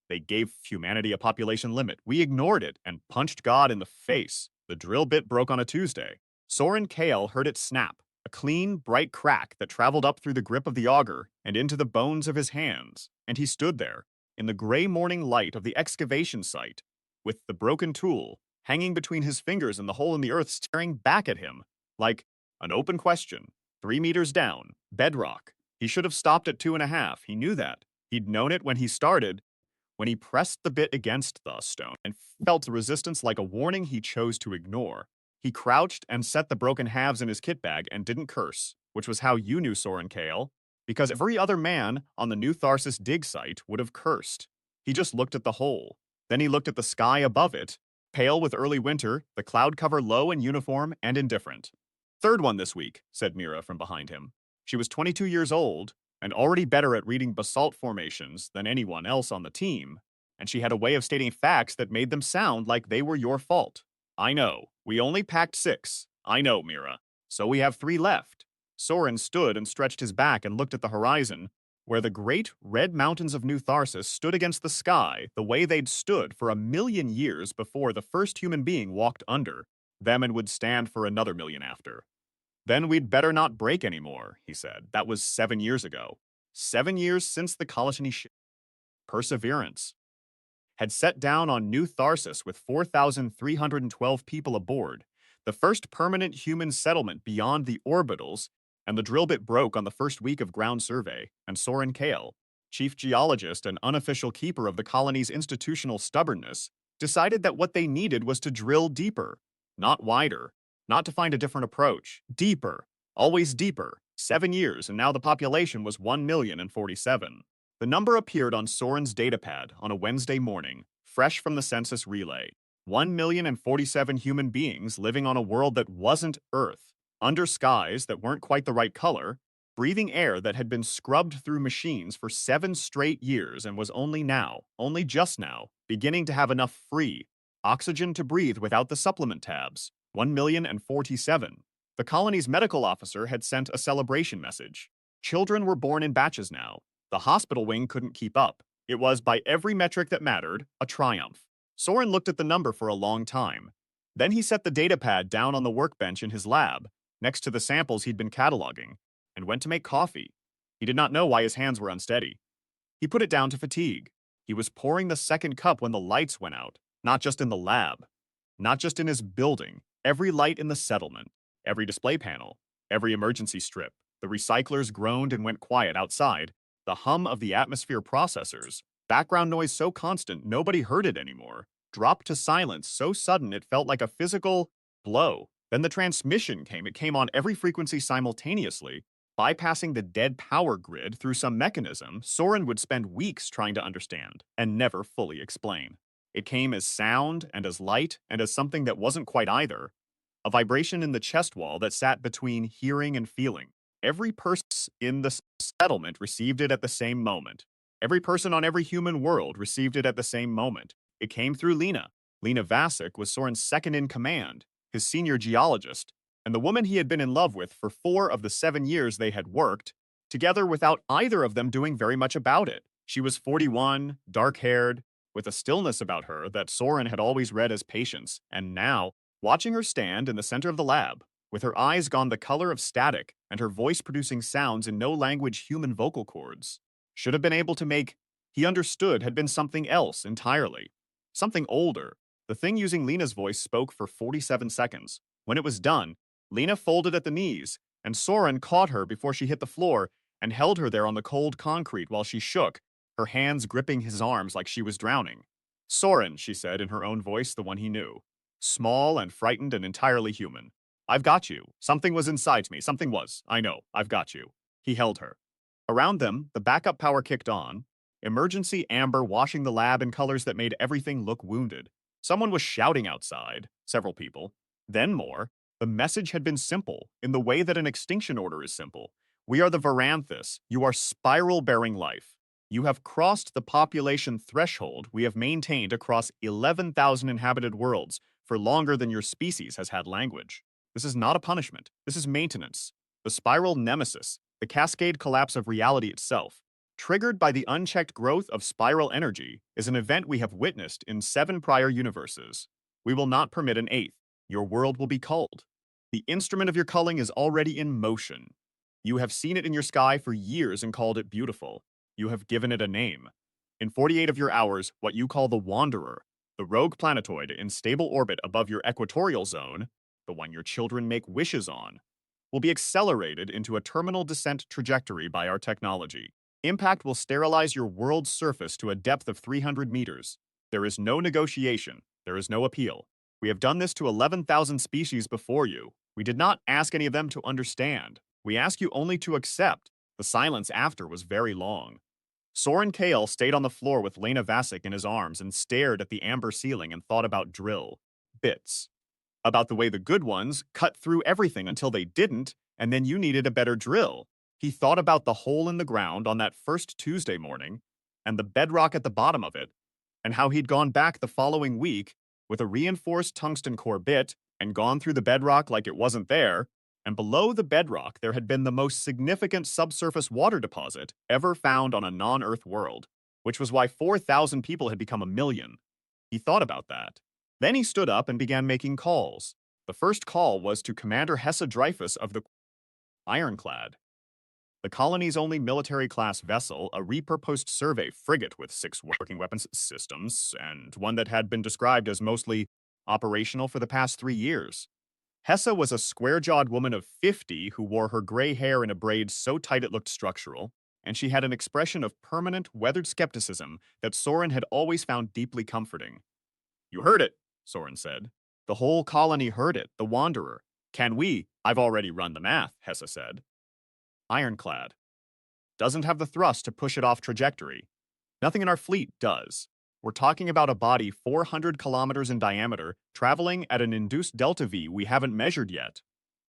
They gave humanity a population limit. We ignored it and punched God in the face. The drill bit broke on a Tuesday. Soren Kale heard it snap, a clean, bright crack that traveled up through the grip of the auger and into the bones of his hands, and he stood there, in the gray morning light of the excavation site, with the broken tool hanging between his fingers and the hole in the earth staring back at him, like an open question, 3 meters down, bedrock. He should have stopped at 2.5. He knew that. He'd known it when he started, when he pressed the bit against the stone and felt the resistance like a warning he chose to ignore. He crouched and set the broken halves in his kit bag and didn't curse, which was how you knew Soren Kale, because every other man on the new Tharsis dig site would have cursed. He just looked at the hole. Then he looked at the sky above it, pale with early winter, the cloud cover low and uniform and indifferent. "Third one this week," said Mira from behind him. She was 22 years old and already better at reading basalt formations than anyone else on the team, and she had a way of stating facts that made them sound like they were your fault. "I know. We only packed 6. I know, Mira. So we have 3 left." Soren stood and stretched his back and looked at the horizon, where the great red mountains of New Tharsis stood against the sky the way they'd stood for 1,000,000 years before the first human being walked under them and would stand for another million after. "Then we'd better not break anymore," he said. "That was 7 years ago. 7 years since the Kalashni ship, Perseverance, had set down on New Tharsis with 4,312 people aboard, the first permanent human settlement beyond the orbitals, and the drill bit broke on the first week of ground survey, and Soren Kale, chief geologist and unofficial keeper of the colony's institutional stubbornness, decided that what they needed was to drill deeper, not wider, not to find a different approach. Deeper. Always deeper. 7 years, and now the population was 1,047,000. The number appeared on Soren's datapad on a Wednesday morning, fresh from the census relay. 1,047,000 human beings living on a world that wasn't Earth, under skies that weren't quite the right color, breathing air that had been scrubbed through machines for 7 straight years and was only now, only just now, beginning to have enough free oxygen to breathe without the supplement tabs. 1,047. The colony's medical officer had sent a celebration message. Children were born in batches now. The hospital wing couldn't keep up. It was, by every metric that mattered, a triumph. Soren looked at the number for a long time. Then he set the datapad down on the workbench in his lab, next to the samples he'd been cataloging, and went to make coffee. He did not know why his hands were unsteady. He put it down to fatigue. He was pouring the second cup when the lights went out, not just in the lab, not just in his building, every light in the settlement, every display panel, every emergency strip. The recyclers groaned and went quiet outside. The hum of the atmosphere processors, background noise so constant nobody heard it anymore, dropped to silence so sudden it felt like a physical blow. Then the transmission came. It came on every frequency simultaneously, bypassing the dead power grid through some mechanism Soren would spend weeks trying to understand and never fully explain. It came as sound and as light and as something that wasn't quite either, a vibration in the chest wall that sat between hearing and feeling. Every person in the settlement received it at the same moment. Every person on every human world received it at the same moment. It came through Lena. Lena Vasic was Soren's second-in-command, his senior geologist, and the woman he had been in love with for 4 of the 7 years they had worked, together without either of them doing very much about it. She was 41, dark-haired, with a stillness about her that Soren had always read as patience, and now, watching her stand in the center of the lab, with her eyes gone the color of static and her voice producing sounds in no language human vocal cords, should have been able to make, he understood, had been something else entirely. Something older. The thing using Lena's voice spoke for 47 seconds. When it was done, Lena folded at the knees, and Soren caught her before she hit the floor and held her there on the cold concrete while she shook, her hands gripping his arms like she was drowning. "Soren," she said in her own voice, the one he knew. Small and frightened and entirely human. "I've got you. Something was inside me. Something was. I know. I've got you." He held her. Around them, the backup power kicked on, emergency amber washing the lab in colors that made everything look wounded. Someone was shouting outside, several people. Then more. The message had been simple, in the way that an extinction order is simple. "We are the Varanthus. You are spiral-bearing life. You have crossed the population threshold we have maintained across 11,000 inhabited worlds for longer than your species has had language. This is not a punishment. This is maintenance. The spiral nemesis, the cascade collapse of reality itself. Triggered by the unchecked growth of spiral energy is an event we have witnessed in 7 prior universes. We will not permit an eighth. Your world will be culled. The instrument of your culling is already in motion. You have seen it in your sky for years and called it beautiful. You have given it a name. In 48 of your hours, what you call the Wanderer, the rogue planetoid in stable orbit above your equatorial zone, the one your children make wishes on, will be accelerated into a terminal descent trajectory by our technology. Impact will sterilize your world's surface to a depth of 300 meters. There is no negotiation. There is no appeal. We have done this to 11,000 species before you. We did not ask any of them to understand. We ask you only to accept. The silence after was very long. Soren Kale stayed on the floor with Lena Vasic in his arms and stared at the amber ceiling and thought about drill. Bits. About the way the good ones cut through everything until they didn't, and then you needed a better drill. He thought about the hole in the ground on that first Tuesday morning, and the bedrock at the bottom of it, and how he'd gone back the following week with a reinforced tungsten core bit and gone through the bedrock like it wasn't there, and below the bedrock there had been the most significant subsurface water deposit ever found on a non-Earth world, which was why 4,000 people had become a million. He thought about that. Then he stood up and began making calls. The first call was to Commander Hesse Dreyfus of the Ironclad, the colony's only military-class vessel, a repurposed survey frigate with 6 working weapons systems, and one that had been described as mostly operational for the past 3 years. Hesse was a square-jawed woman of 50 who wore her gray hair in a braid so tight it looked structural, and she had an expression of permanent, weathered skepticism that Soren had always found deeply comforting. "You heard it," Soren said. "The whole colony heard it, the Wanderer. Can we? I've already run the math," Hesse said. Ironclad. Doesn't have the thrust to push it off trajectory. Nothing in our fleet does. We're talking about a body 400 kilometers in diameter, traveling at an induced delta V we haven't measured yet.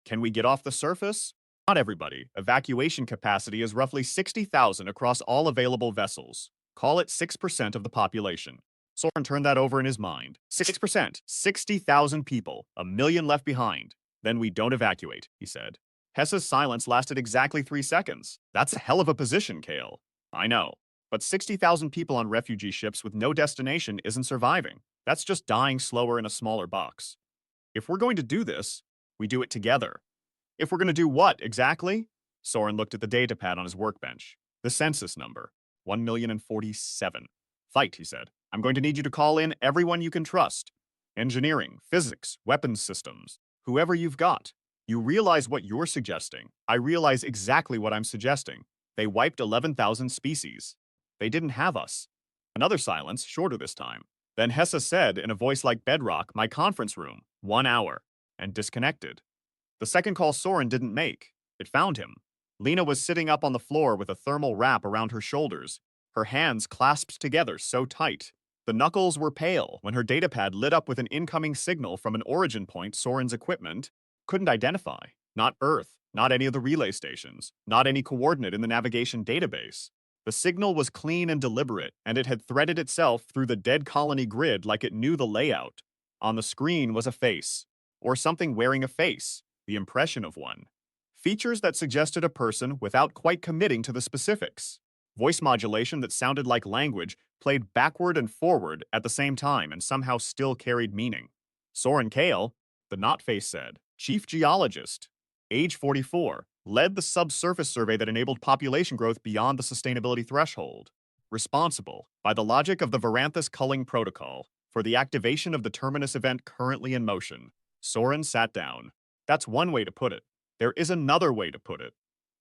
Can we get off the surface? Not everybody. Evacuation capacity is roughly 60,000 across all available vessels. Call it 6% of the population. Soren turned that over in his mind. 6%. 60,000 people. A million left behind. Then we don't evacuate, he said. Hesse's silence lasted exactly 3 seconds. That's a hell of a position, Kale. I know. But 60,000 people on refugee ships with no destination isn't surviving. That's just dying slower in a smaller box. If we're going to do this, we do it together. If we're going to do what, exactly? Soren looked at the datapad on his workbench. The census number. 1,047,000. Fight, he said. I'm going to need you to call in everyone you can trust. Engineering, physics, weapons systems, whoever you've got. You realize what you're suggesting. I realize exactly what I'm suggesting. They wiped 11,000 species. They didn't have us. Another silence, shorter this time. Then Hesse said, in a voice like bedrock, my conference room, 1 hour, and disconnected. The second call Soren didn't make. It found him. Lena was sitting up on the floor with a thermal wrap around her shoulders, her hands clasped together so tight. The knuckles were pale when her datapad lit up with an incoming signal from an origin point Soren's equipment couldn't identify. Not Earth, not any of the relay stations, not any coordinate in the navigation database. The signal was clean and deliberate, and it had threaded itself through the dead colony grid like it knew the layout. On the screen was a face, or something wearing a face, the impression of one. Features that suggested a person without quite committing to the specifics. Voice modulation that sounded like language played backward and forward at the same time and somehow still carried meaning. Soren Kale, the not face said, chief geologist, age 44, led the subsurface survey that enabled population growth beyond the sustainability threshold. Responsible, by the logic of the Varanthus culling protocol, for the activation of the terminus event currently in motion. Soren sat down. That's one way to put it. There is another way to put it.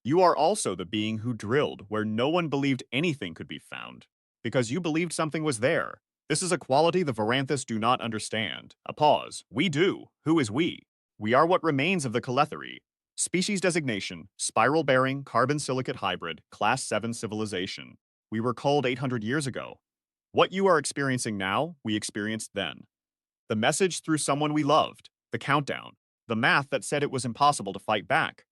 You are also the being who drilled where no one believed anything could be found, because you believed something was there. This is a quality the Varanthus do not understand. A pause. We do. Who is we? We are what remains of the Caletheri. Species designation, spiral-bearing carbon silicate hybrid, class 7 civilization. We were culled 800 years ago. What you are experiencing now, we experienced then. The message through someone we loved, the countdown, the math that said it was impossible to fight back.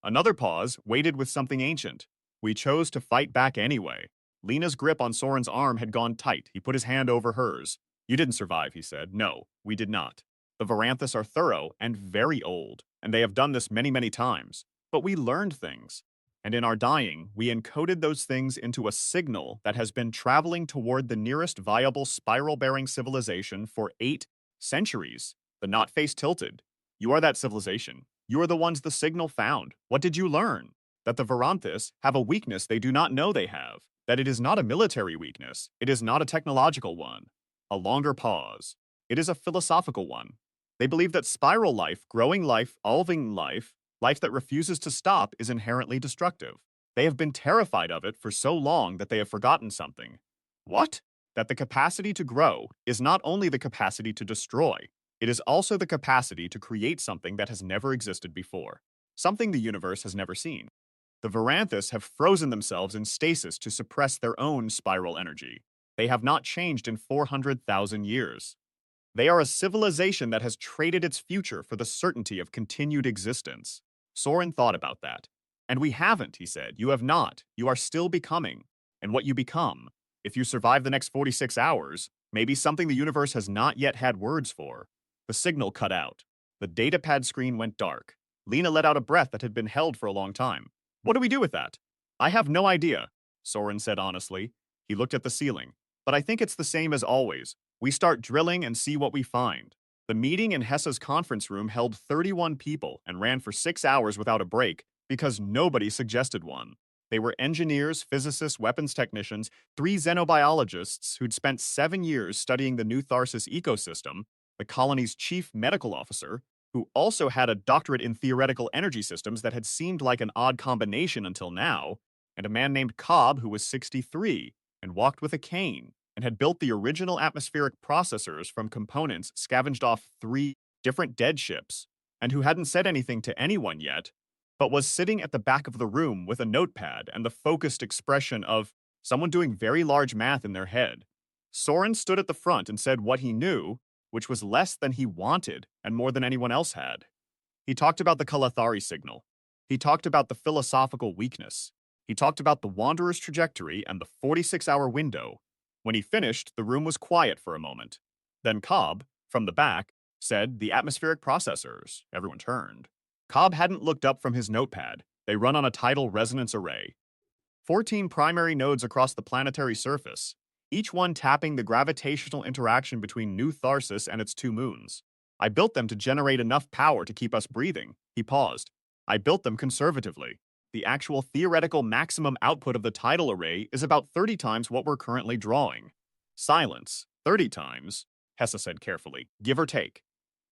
Another pause, weighted with something ancient. We chose to fight back anyway. Lena's grip on Soren's arm had gone tight. He put his hand over hers. You didn't survive, he said. No, we did not. The Varanthus are thorough and very old, and they have done this many, many times. But we learned things. And in our dying, we encoded those things into a signal that has been traveling toward the nearest viable spiral-bearing civilization for 8 centuries. The not face tilted. You are that civilization. You are the ones the signal found. What did you learn? That the Varanthis have a weakness they do not know they have. That it is not a military weakness. It is not a technological one. A longer pause. It is a philosophical one. They believe that spiral life, growing life, evolving life, life that refuses to stop is inherently destructive. They have been terrified of it for so long that they have forgotten something. What? That the capacity to grow is not only the capacity to destroy, it is also the capacity to create something that has never existed before, something the universe has never seen. The Varanthus have frozen themselves in stasis to suppress their own spiral energy. They have not changed in 400,000 years. They are a civilization that has traded its future for the certainty of continued existence. Soren thought about that. And we haven't, he said. You have not. You are still becoming. And what you become, if you survive the next 46 hours, may be something the universe has not yet had words for. The signal cut out. The datapad screen went dark. Lena let out a breath that had been held for a long time. What do we do with that? I have no idea, Soren said honestly. He looked at the ceiling. But I think it's the same as always. We start drilling and see what we find. The meeting in Hessa's conference room held 31 people and ran for 6 hours without a break because nobody suggested one. They were engineers, physicists, weapons technicians, 3 xenobiologists who'd spent 7 years studying the new Tharsis ecosystem, the colony's chief medical officer, who also had a doctorate in theoretical energy systems that had seemed like an odd combination until now, and a man named Cobb who was 63 and walked with a cane and had built the original atmospheric processors from components scavenged off 3 different dead ships, and who hadn't said anything to anyone yet, but was sitting at the back of the room with a notepad and the focused expression of someone doing very large math in their head. Soren stood at the front and said what he knew, which was less than he wanted and more than anyone else had. He talked about the Kalathari signal. He talked about the philosophical weakness. He talked about the Wanderer's trajectory and the 46-hour window. When he finished, the room was quiet for a moment. Then Cobb, from the back, said, "The atmospheric processors." Everyone turned. Cobb hadn't looked up from his notepad. They run on a tidal resonance array. 14 primary nodes across the planetary surface, each one tapping the gravitational interaction between New Tharsis and its 2 moons. I built them to generate enough power to keep us breathing. He paused. I built them conservatively. The actual theoretical maximum output of the tidal array is about 30 times what we're currently drawing. Silence. 30 times, Hessa said carefully, give or take.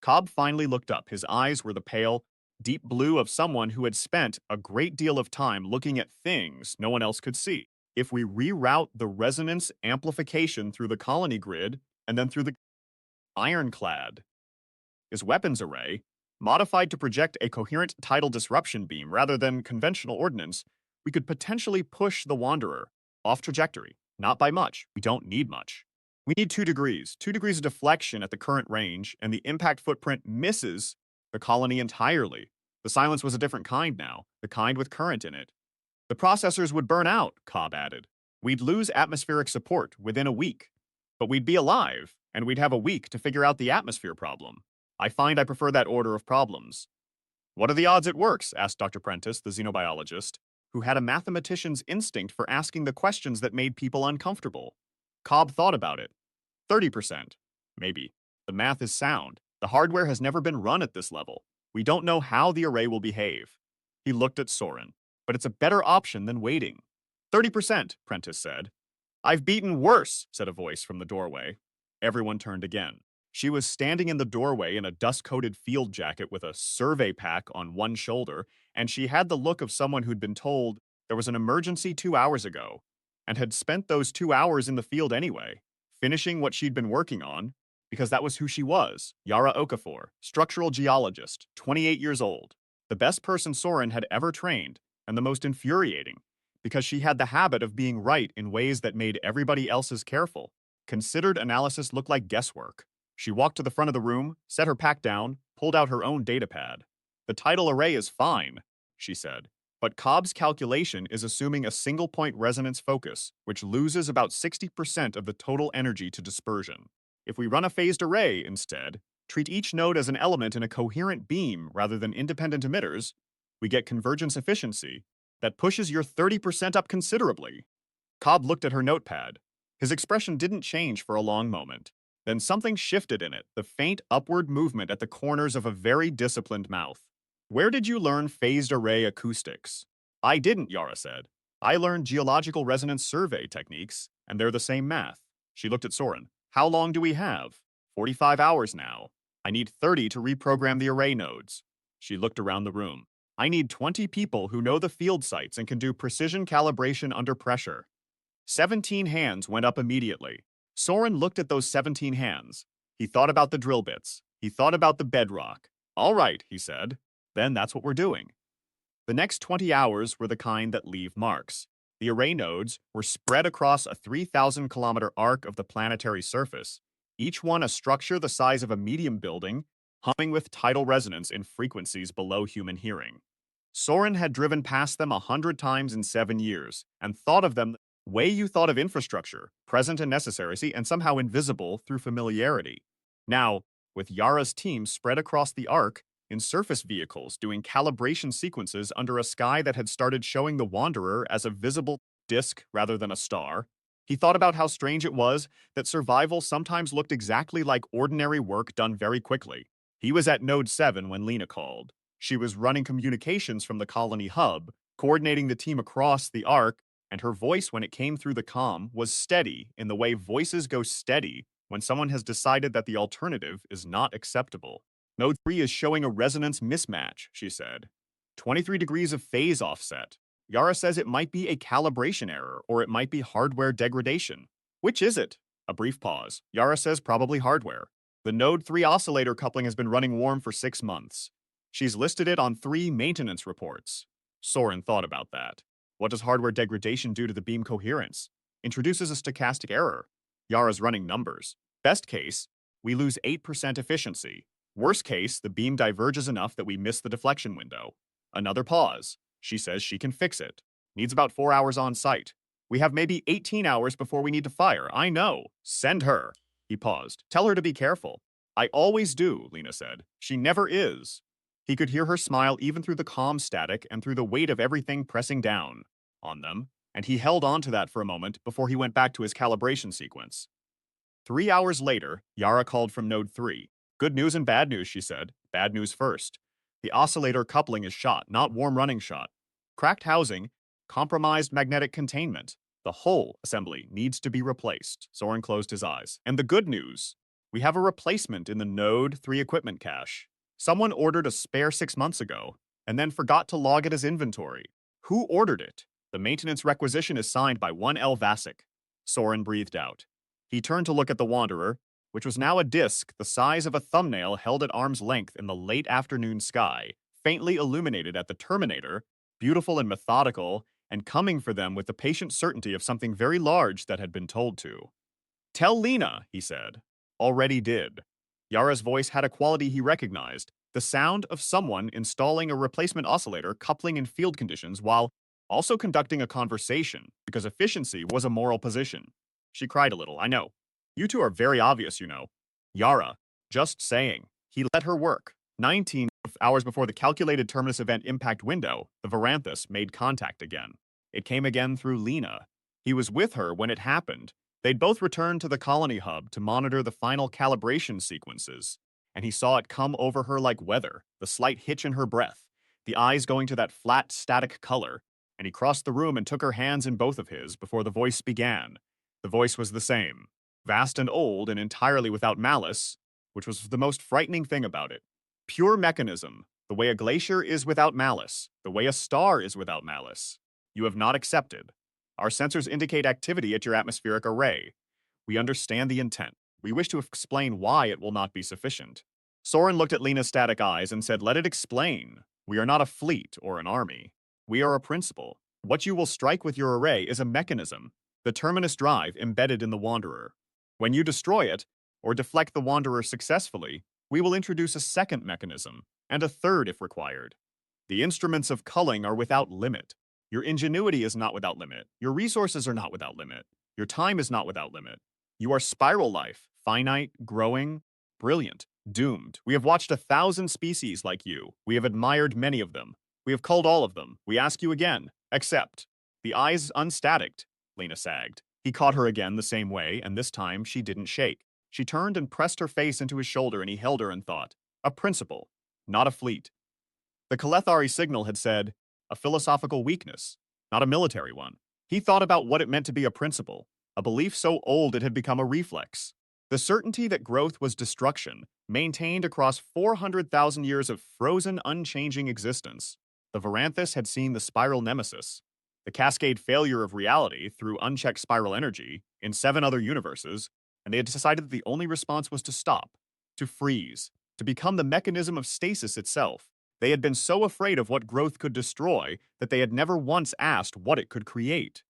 Cobb finally looked up. His eyes were the pale, deep blue of someone who had spent a great deal of time looking at things no one else could see. If we reroute the resonance amplification through the colony grid and then through the ironclad, his weapons array, modified to project a coherent tidal disruption beam rather than conventional ordnance, we could potentially push the Wanderer off trajectory. Not by much. We don't need much. We need 2 degrees. 2 degrees of deflection at the current range, and the impact footprint misses the colony entirely. The silence was a different kind now, the kind with current in it. The processors would burn out, Cobb added. We'd lose atmospheric support within a week. But we'd be alive, and we'd have a week to figure out the atmosphere problem. I find I prefer that order of problems. What are the odds it works? Asked Dr. Prentice, the xenobiologist, who had a mathematician's instinct for asking the questions that made people uncomfortable. Cobb thought about it. 30%. Maybe. The math is sound. The hardware has never been run at this level. We don't know how the array will behave. He looked at Soren. But it's a better option than waiting. 30%, Prentice said. I've beaten worse, said a voice from the doorway. Everyone turned again. She was standing in the doorway in a dust-coated field jacket with a survey pack on one shoulder, and she had the look of someone who'd been told there was an emergency 2 hours ago, and had spent those 2 hours in the field anyway, finishing what she'd been working on, because that was who she was, Yara Okafor, structural geologist, 28 years old, the best person Soren had ever trained, and the most infuriating, because she had the habit of being right in ways that made everybody else's careful. Considered analysis look like guesswork. She walked to the front of the room, set her pack down, pulled out her own datapad. The tidal array is fine, she said, but Cobb's calculation is assuming a single-point resonance focus, which loses about 60% of the total energy to dispersion. If we run a phased array instead, treat each node as an element in a coherent beam rather than independent emitters, we get convergence efficiency, That pushes your 30% up considerably. Cobb looked at her notepad. His expression didn't change for a long moment. Then something shifted in it, the faint upward movement at the corners of a very disciplined mouth. Where did you learn phased array acoustics? I didn't, Yara said. I learned geological resonance survey techniques, and they're the same math. She looked at Soren. How long do we have? 45 hours now. I need 30 to reprogram the array nodes. She looked around the room. I need 20 people who know the field sites and can do precision calibration under pressure. 17 hands went up immediately. Soren looked at those 17 hands. He thought about the drill bits. He thought about the bedrock. All right, he said. Then that's what we're doing. The next 20 hours were the kind that leave marks. The array nodes were spread across a 3,000-kilometer arc of the planetary surface, each one a structure the size of a medium building, humming with tidal resonance in frequencies below human hearing. Soren had driven past them 100 times in 7 years and thought of them the way you thought of infrastructure, present and necessary, and somehow invisible through familiarity. Now, with Yara's team spread across the arc, in surface vehicles doing calibration sequences under a sky that had started showing the Wanderer as a visible disk rather than a star, he thought about how strange it was that survival sometimes looked exactly like ordinary work done very quickly. He was at Node 7 when Lena called. She was running communications from the colony hub, coordinating the team across the arc, and her voice when it came through the comm was steady in the way voices go steady when someone has decided that the alternative is not acceptable. Node 3 is showing a resonance mismatch, she said. 23 degrees of phase offset. Yara says it might be a calibration error, or it might be hardware degradation. Which is it? A brief pause. Yara says probably hardware. The Node 3 oscillator coupling has been running warm for 6 months. She's listed it on 3 maintenance reports. Soren thought about that. What does hardware degradation do to the beam coherence? Introduces a stochastic error. Yara's running numbers. Best case, we lose 8% efficiency. Worst case, the beam diverges enough that we miss the deflection window. Another pause. She says she can fix it. Needs about 4 hours on site. We have maybe 18 hours before we need to fire. I know. Send her. He paused. Tell her to be careful. I always do, Lena said. She never is. He could hear her smile even through the comm static and through the weight of everything pressing down on them, and he held on to that for a moment before he went back to his calibration sequence. 3 hours later, Yara called from Node 3. Good news and bad news, she said. Bad news first. The oscillator coupling is shot, not warm running shot. Cracked housing, compromised magnetic containment. The whole assembly needs to be replaced. Soren closed his eyes. And the good news, we have a replacement in the Node 3 equipment cache. Someone ordered a spare 6 months ago, and then forgot to log it as inventory. Who ordered it? The maintenance requisition is signed by 1L Vasic. Soren breathed out. He turned to look at the Wanderer, which was now a disk the size of a thumbnail held at arm's length in the late afternoon sky, faintly illuminated at the terminator, beautiful and methodical, and coming for them with the patient certainty of something very large that had been told to. Tell Lena, he said. Already did. Yara's voice had a quality he recognized, the sound of someone installing a replacement oscillator coupling in field conditions while also conducting a conversation, because efficiency was a moral position. She cried a little. I know. You two are very obvious, you know. Yara, just saying. He let her work. 19 hours before the calculated terminus event impact window, the Varanthus made contact again. It came again through Lena. He was with her when it happened. They'd both returned to the colony hub to monitor the final calibration sequences, and he saw it come over her like weather, the slight hitch in her breath, the eyes going to that flat, static color, and he crossed the room and took her hands in both of his before the voice began. The voice was the same. Vast and old and entirely without malice, which was the most frightening thing about it. Pure mechanism, the way a glacier is without malice, the way a star is without malice. You have not accepted. Our sensors indicate activity at your atmospheric array. We understand the intent. We wish to explain why it will not be sufficient. Soren looked at Lena's static eyes and said, let it explain. We are not a fleet or an army. We are a principle. What you will strike with your array is a mechanism, the terminus drive embedded in the Wanderer. When you destroy it, or deflect the Wanderer successfully, we will introduce a second mechanism, and a third if required. The instruments of culling are without limit. Your ingenuity is not without limit. Your resources are not without limit. Your time is not without limit. You are spiral life, finite, growing, brilliant, doomed. We have watched 1,000 species like you. We have admired many of them. We have culled all of them. We ask you again, Except, the eyes unstaticked, Lena sagged. He caught her again the same way, and this time she didn't shake. She turned and pressed her face into his shoulder, and he held her and thought, a principle, not a fleet. The Kalethari signal had said, a philosophical weakness, not a military one. He thought about what it meant to be a principle, a belief so old it had become a reflex. The certainty that growth was destruction, maintained across 400,000 years of frozen, unchanging existence. The Varanthus had seen the spiral nemesis, the cascade failure of reality through unchecked spiral energy in 7 other universes, and they had decided that the only response was to stop, to freeze, to become the mechanism of stasis itself. They had been so afraid of what growth could destroy that they had never once asked what it could create.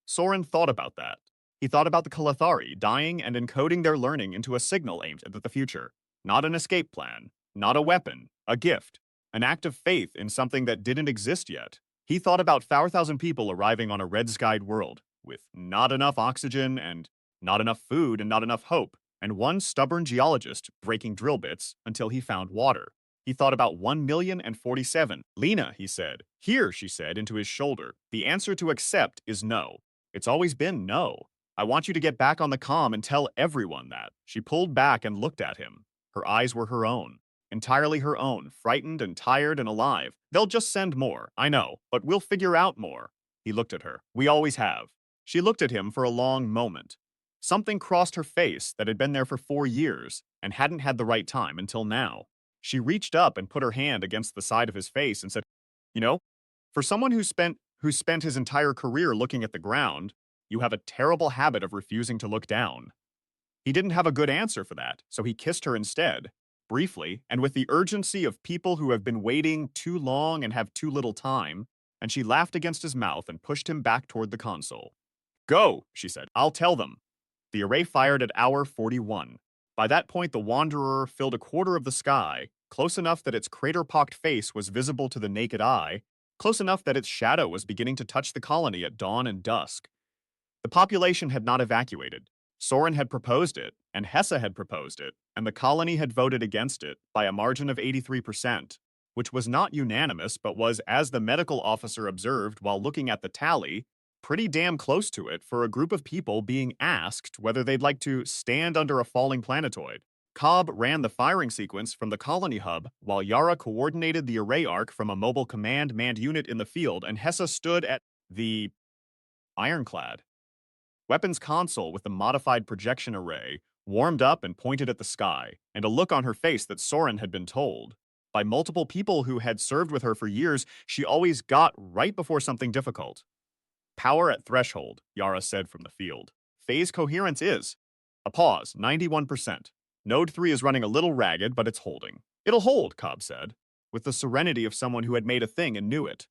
Soren thought about that. He thought about the Kalethari dying and encoding their learning into a signal aimed at the future. Not an escape plan, not a weapon, a gift, an act of faith in something that didn't exist yet. He thought about 4,000 people arriving on a red-skied world, with not enough oxygen and not enough food and not enough hope, and one stubborn geologist breaking drill bits until he found water. He thought about 1,047,000. Lena, he said. Here, she said into his shoulder. The answer to accept is no. It's always been no. I want you to get back on the comm and tell everyone that. She pulled back and looked at him. Her eyes were her own. Entirely her own, frightened and tired and alive. They'll just send more, I know, but we'll figure out more. He looked at her. We always have. She looked at him for a long moment. Something crossed her face that had been there for 4 years and hadn't had the right time until now. She reached up and put her hand against the side of his face and said, you know, for someone who spent his entire career looking at the ground, you have a terrible habit of refusing to look down. He didn't have a good answer for that, so he kissed her instead, briefly, and with the urgency of people who have been waiting too long and have too little time, and she laughed against his mouth and pushed him back toward the console. Go, she said. I'll tell them. The array fired at hour 41. By that point, the Wanderer filled a quarter of the sky, close enough that its crater-pocked face was visible to the naked eye, close enough that its shadow was beginning to touch the colony at dawn and dusk. The population had not evacuated. Soren had proposed it, and Hesse had proposed it, and the colony had voted against it by a margin of 83%, which was not unanimous but was, as the medical officer observed while looking at the tally, pretty damn close to it for a group of people being asked whether they'd like to stand under a falling planetoid. Cobb ran the firing sequence from the colony hub, while Yara coordinated the array arc from a mobile command manned unit in the field, and Hessa stood at the ironclad weapons console with the modified projection array, warmed up and pointed at the sky, and a look on her face that Soren had been told. By multiple people who had served with her for years, she always got right before something difficult. Power at threshold, Yara said from the field. Phase coherence is. A pause, 91%. Node 3 is running a little ragged, but it's holding. It'll hold, Cobb said, with the serenity of someone who had made a thing and knew it.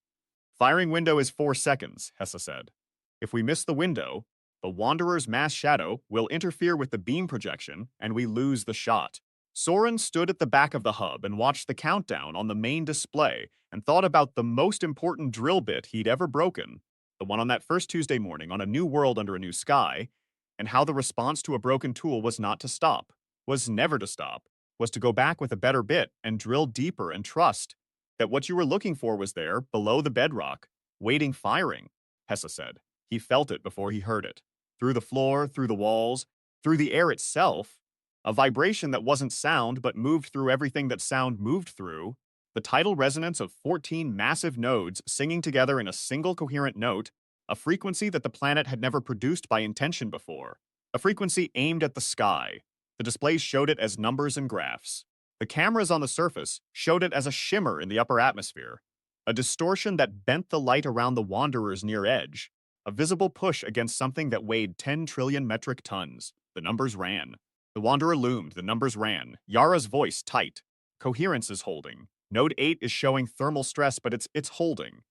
Firing window is 4 seconds, Hessa said. If we miss the window, the Wanderer's mass shadow will interfere with the beam projection, and we lose the shot. Soren stood at the back of the hub and watched the countdown on the main display and thought about the most important drill bit he'd ever broken, the one on that first Tuesday morning on a new world under a new sky, and how the response to a broken tool was not to stop, was never to stop, was to go back with a better bit and drill deeper and trust that what you were looking for was there, below the bedrock, waiting firing, Hessa said. He felt it before he heard it. Through the floor, through the walls, through the air itself, a vibration that wasn't sound but moved through everything that sound moved through, the tidal resonance of 14 massive nodes singing together in a single coherent note, a frequency that the planet had never produced by intention before, a frequency aimed at the sky. The displays showed it as numbers and graphs. The cameras on the surface showed it as a shimmer in the upper atmosphere, a distortion that bent the light around the Wanderer's near edge, a visible push against something that weighed 10 trillion metric tons. The numbers ran. The Wanderer loomed, the numbers ran. Yara's voice tight. Coherence is holding. Node 8 is showing thermal stress, but it's holding.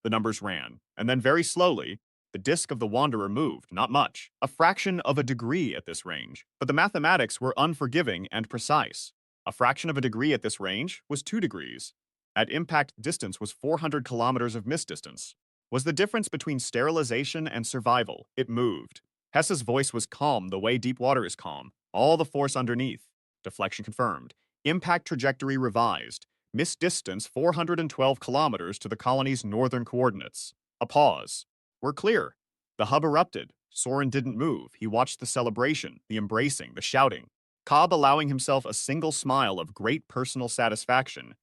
The numbers ran. And then very slowly, the disk of the Wanderer moved, not much. A fraction of a degree at this range. But the mathematics were unforgiving and precise. A fraction of a degree at this range was 2 degrees. At impact distance was 400 kilometers of miss distance. Was the difference between sterilization and survival. It moved. Hessa's voice was calm the way deep water is calm. All the force underneath. Deflection confirmed. Impact trajectory revised. Miss distance 412 kilometers to the colony's northern coordinates. A pause. We're clear. The hub erupted. Soren didn't move. He watched the celebration, the embracing, the shouting. Cobb allowing himself a single smile of great personal satisfaction,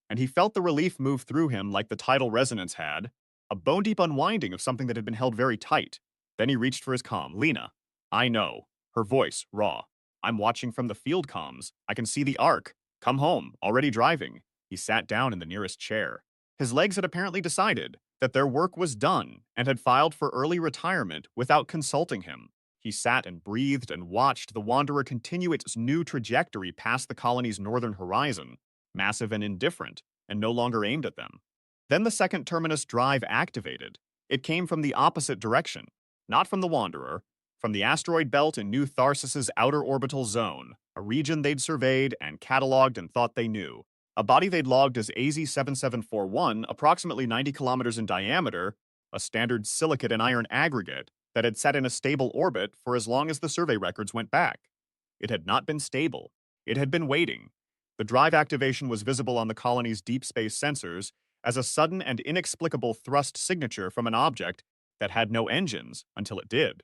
and he felt the relief move through him like the tidal resonance had, a bone-deep unwinding of something that had been held very tight. Then he reached for his comm. Lena. I know. Her voice, raw. I'm watching from the field comms. I can see the arc. Come home. Already driving. He sat down in the nearest chair. His legs had apparently decided that their work was done and had filed for early retirement without consulting him. He sat and breathed and watched the Wanderer continue its new trajectory past the colony's northern horizon, massive and indifferent, and no longer aimed at them. Then the second terminus drive activated. It came from the opposite direction, not from the Wanderer, from the asteroid belt in New Tharsis' outer orbital zone, a region they'd surveyed and cataloged and thought they knew. A body they'd logged as AZ-7741, approximately 90 kilometers in diameter, a standard silicate and iron aggregate that had sat in a stable orbit for as long as the survey records went back. It had not been stable. It had been waiting. The drive activation was visible on the colony's deep space sensors as a sudden and inexplicable thrust signature from an object that had no engines until it did.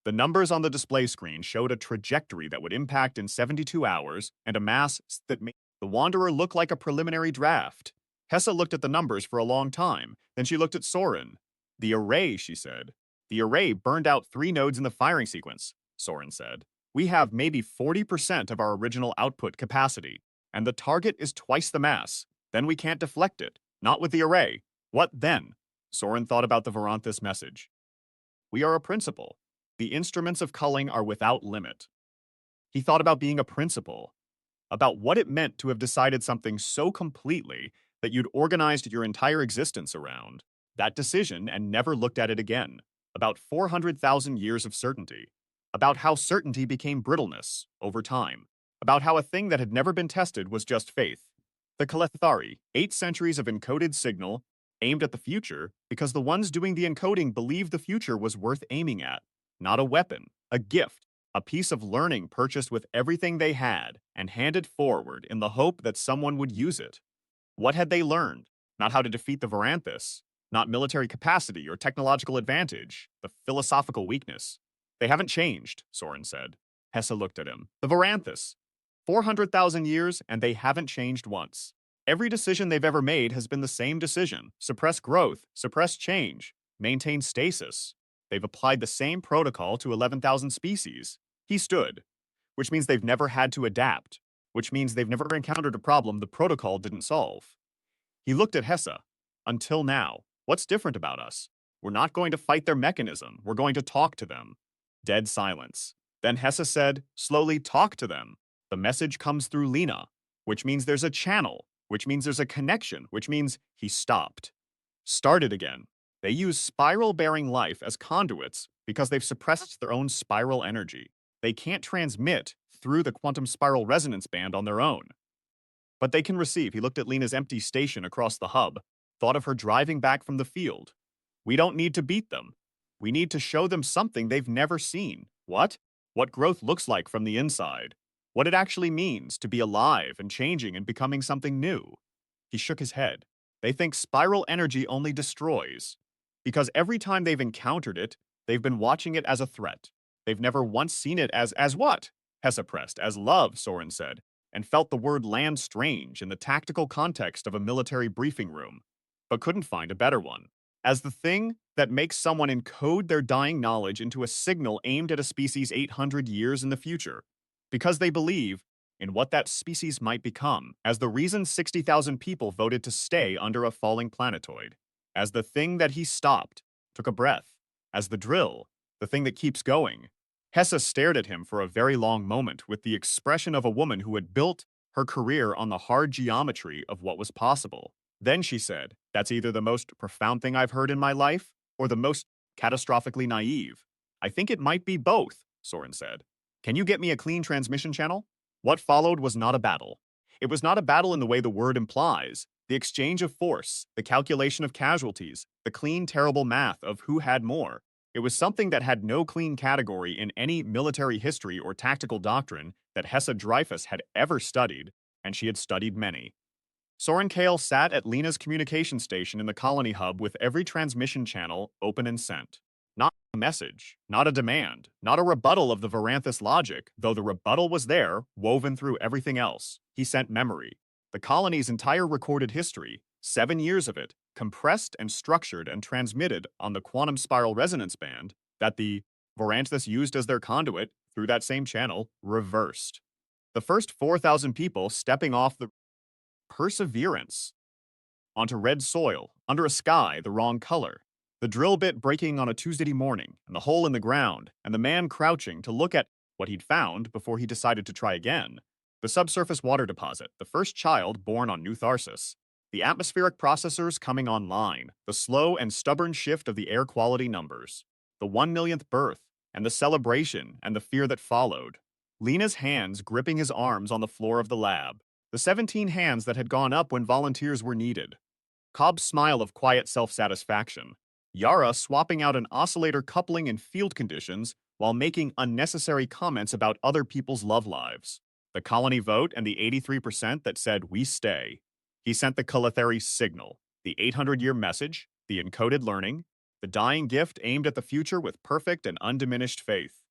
The numbers on the display screen showed a trajectory that would impact in 72 hours and a mass that made the Wanderer look like a preliminary draft. Hessa looked at the numbers for a long time. Then she looked at Soren. The array, she said. The array burned out 3 nodes in the firing sequence, Soren said. We have maybe 40% of our original output capacity, and the target is twice the mass. Then we can't deflect it. Not with the array. What then? Soren thought about the Varanthus message. We are a principle. The instruments of culling are without limit. He thought about being a principle, about what it meant to have decided something so completely that you'd organized your entire existence around that decision and never looked at it again, about 400,000 years of certainty, about how certainty became brittleness over time, about how a thing that had never been tested was just faith. The Kalethari, 8 centuries of encoded signal, aimed at the future because the ones doing the encoding believed the future was worth aiming at, not a weapon, a gift, a piece of learning purchased with everything they had and handed forward in the hope that someone would use it. What had they learned? Not how to defeat the Varanthus, not military capacity or technological advantage, the philosophical weakness. They haven't changed, Soren said. Hessa looked at him. The Varanthus. 400,000 years, and they haven't changed once. Every decision they've ever made has been the same decision. Suppress growth, suppress change, maintain stasis. They've applied the same protocol to 11,000 species. He stood, which means they've never had to adapt, which means they've never encountered a problem the protocol didn't solve. He looked at Hessa. Until now, what's different about us? We're not going to fight their mechanism. We're going to talk to them. Dead silence. Then Hessa said, slowly talk to them. The message comes through Lena, which means there's a channel, which means there's a connection, which means he stopped. Started again. They use spiral-bearing life as conduits because they've suppressed their own spiral energy. They can't transmit through the quantum spiral resonance band on their own. But they can receive. He looked at Lena's empty station across the hub, thought of her driving back from the field. We don't need to beat them. We need to show them something they've never seen. What? What growth looks like from the inside. What it actually means to be alive and changing and becoming something new. He shook his head. They think spiral energy only destroys. Because every time they've encountered it, they've been watching it as a threat. They've never once seen it as what? Hessa pressed. As love, Soren said, and felt the word land strange in the tactical context of a military briefing room, but couldn't find a better one. As the thing that makes someone encode their dying knowledge into a signal aimed at a species 800 years in the future, because they believe in what that species might become, as the reason 60,000 people voted to stay under a falling planetoid, as the thing that he stopped, took a breath, as the drill, the thing that keeps going. Hessa stared at him for a very long moment with the expression of a woman who had built her career on the hard geometry of what was possible. Then she said, that's either the most profound thing I've heard in my life, or the most catastrophically naive. I think it might be both, Soren said. Can you get me a clean transmission channel? What followed was not a battle. It was not a battle in the way the word implies. The exchange of force, the calculation of casualties, the clean, terrible math of who had more. It was something that had no clean category in any military history or tactical doctrine that Hessa Dreyfus had ever studied, and she had studied many. Soren Kale sat at Lena's communication station in the colony hub with every transmission channel open and sent. Not a message, not a demand, not a rebuttal of the Varanthus logic, though the rebuttal was there, woven through everything else. He sent memory. The colony's entire recorded history, 7 years of it, compressed and structured and transmitted on the quantum spiral resonance band that the Varanthus used as their conduit through that same channel, reversed. The first 4,000 people stepping off the Perseverance onto red soil, under a sky the wrong color, the drill bit breaking on a Tuesday morning, and the hole in the ground, and the man crouching to look at what he'd found before he decided to try again. The subsurface water deposit, the first child born on New Tharsis. The atmospheric processors coming online, the slow and stubborn shift of the air quality numbers. The 1 millionth birth, and the celebration and the fear that followed. Lena's hands gripping his arms on the floor of the lab. The 17 hands that had gone up when volunteers were needed. Cobb's smile of quiet self-satisfaction. Yara swapping out an oscillator coupling in field conditions while making unnecessary comments about other people's love lives. The colony vote and the 83% that said, "We stay." He sent the Calatheri signal, the 800-year message, the encoded learning, the dying gift aimed at the future with perfect and undiminished faith.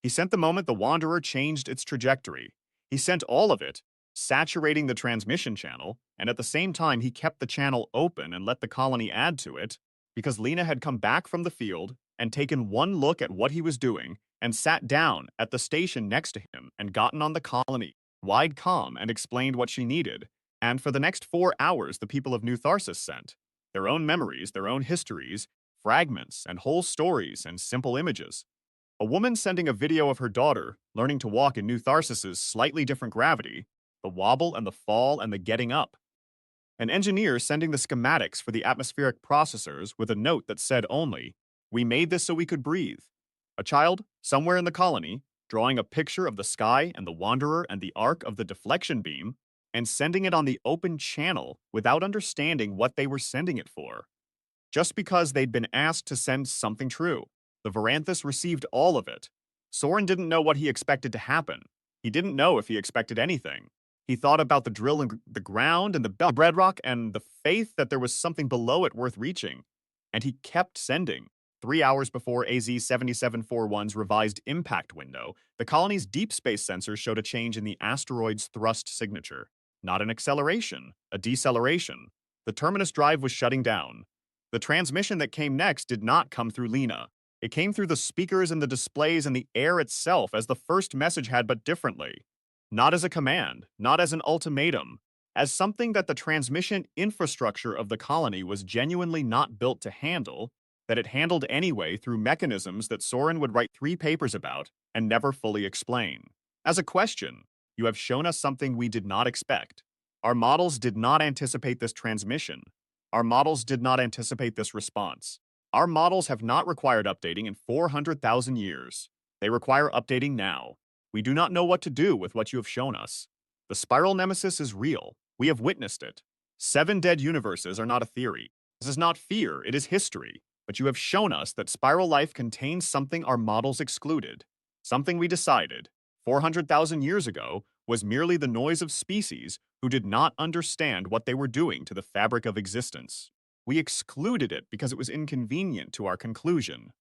He sent the moment the Wanderer changed its trajectory. He sent all of it, saturating the transmission channel, and at the same time he kept the channel open and let the colony add to it, because Lena had come back from the field and taken one look at what he was doing and sat down at the station next to him and gotten on the colony, wide comm, and explained what she needed. And for the next 4 hours the people of New Tharsis sent their own memories, their own histories, fragments, and whole stories and simple images. A woman sending a video of her daughter learning to walk in New Tharsis's slightly different gravity, the wobble and the fall and the getting up. An engineer sending the schematics for the atmospheric processors with a note that said only, "We made this so we could breathe." A child, somewhere in the colony, drawing a picture of the sky and the Wanderer and the arc of the deflection beam, and sending it on the open channel without understanding what they were sending it for. Just because they'd been asked to send something true. The Varanthus received all of it. Soren didn't know what he expected to happen. He didn't know if he expected anything. He thought about the drill in the ground and the bedrock and the faith that there was something below it worth reaching. And he kept sending. 3 hours before AZ 7741's revised impact window, the colony's deep space sensors showed a change in the asteroid's thrust signature. Not an acceleration, a deceleration. The terminus drive was shutting down. The transmission that came next did not come through Lena. It came through the speakers and the displays and the air itself as the first message had, but differently. Not as a command, not as an ultimatum, as something that the transmission infrastructure of the colony was genuinely not built to handle, that it handled anyway through mechanisms that Soren would write 3 papers about and never fully explain. As a question, you have shown us something we did not expect. Our models did not anticipate this transmission. Our models did not anticipate this response. Our models have not required updating in 400,000 years. They require updating now. We do not know what to do with what you have shown us. The spiral nemesis is real. We have witnessed it. 7 dead universes are not a theory. This is not fear, it is history. But you have shown us that spiral life contains something our models excluded. Something we decided, 400,000 years ago, was merely the noise of species who did not understand what they were doing to the fabric of existence. We excluded it because it was inconvenient to our conclusion.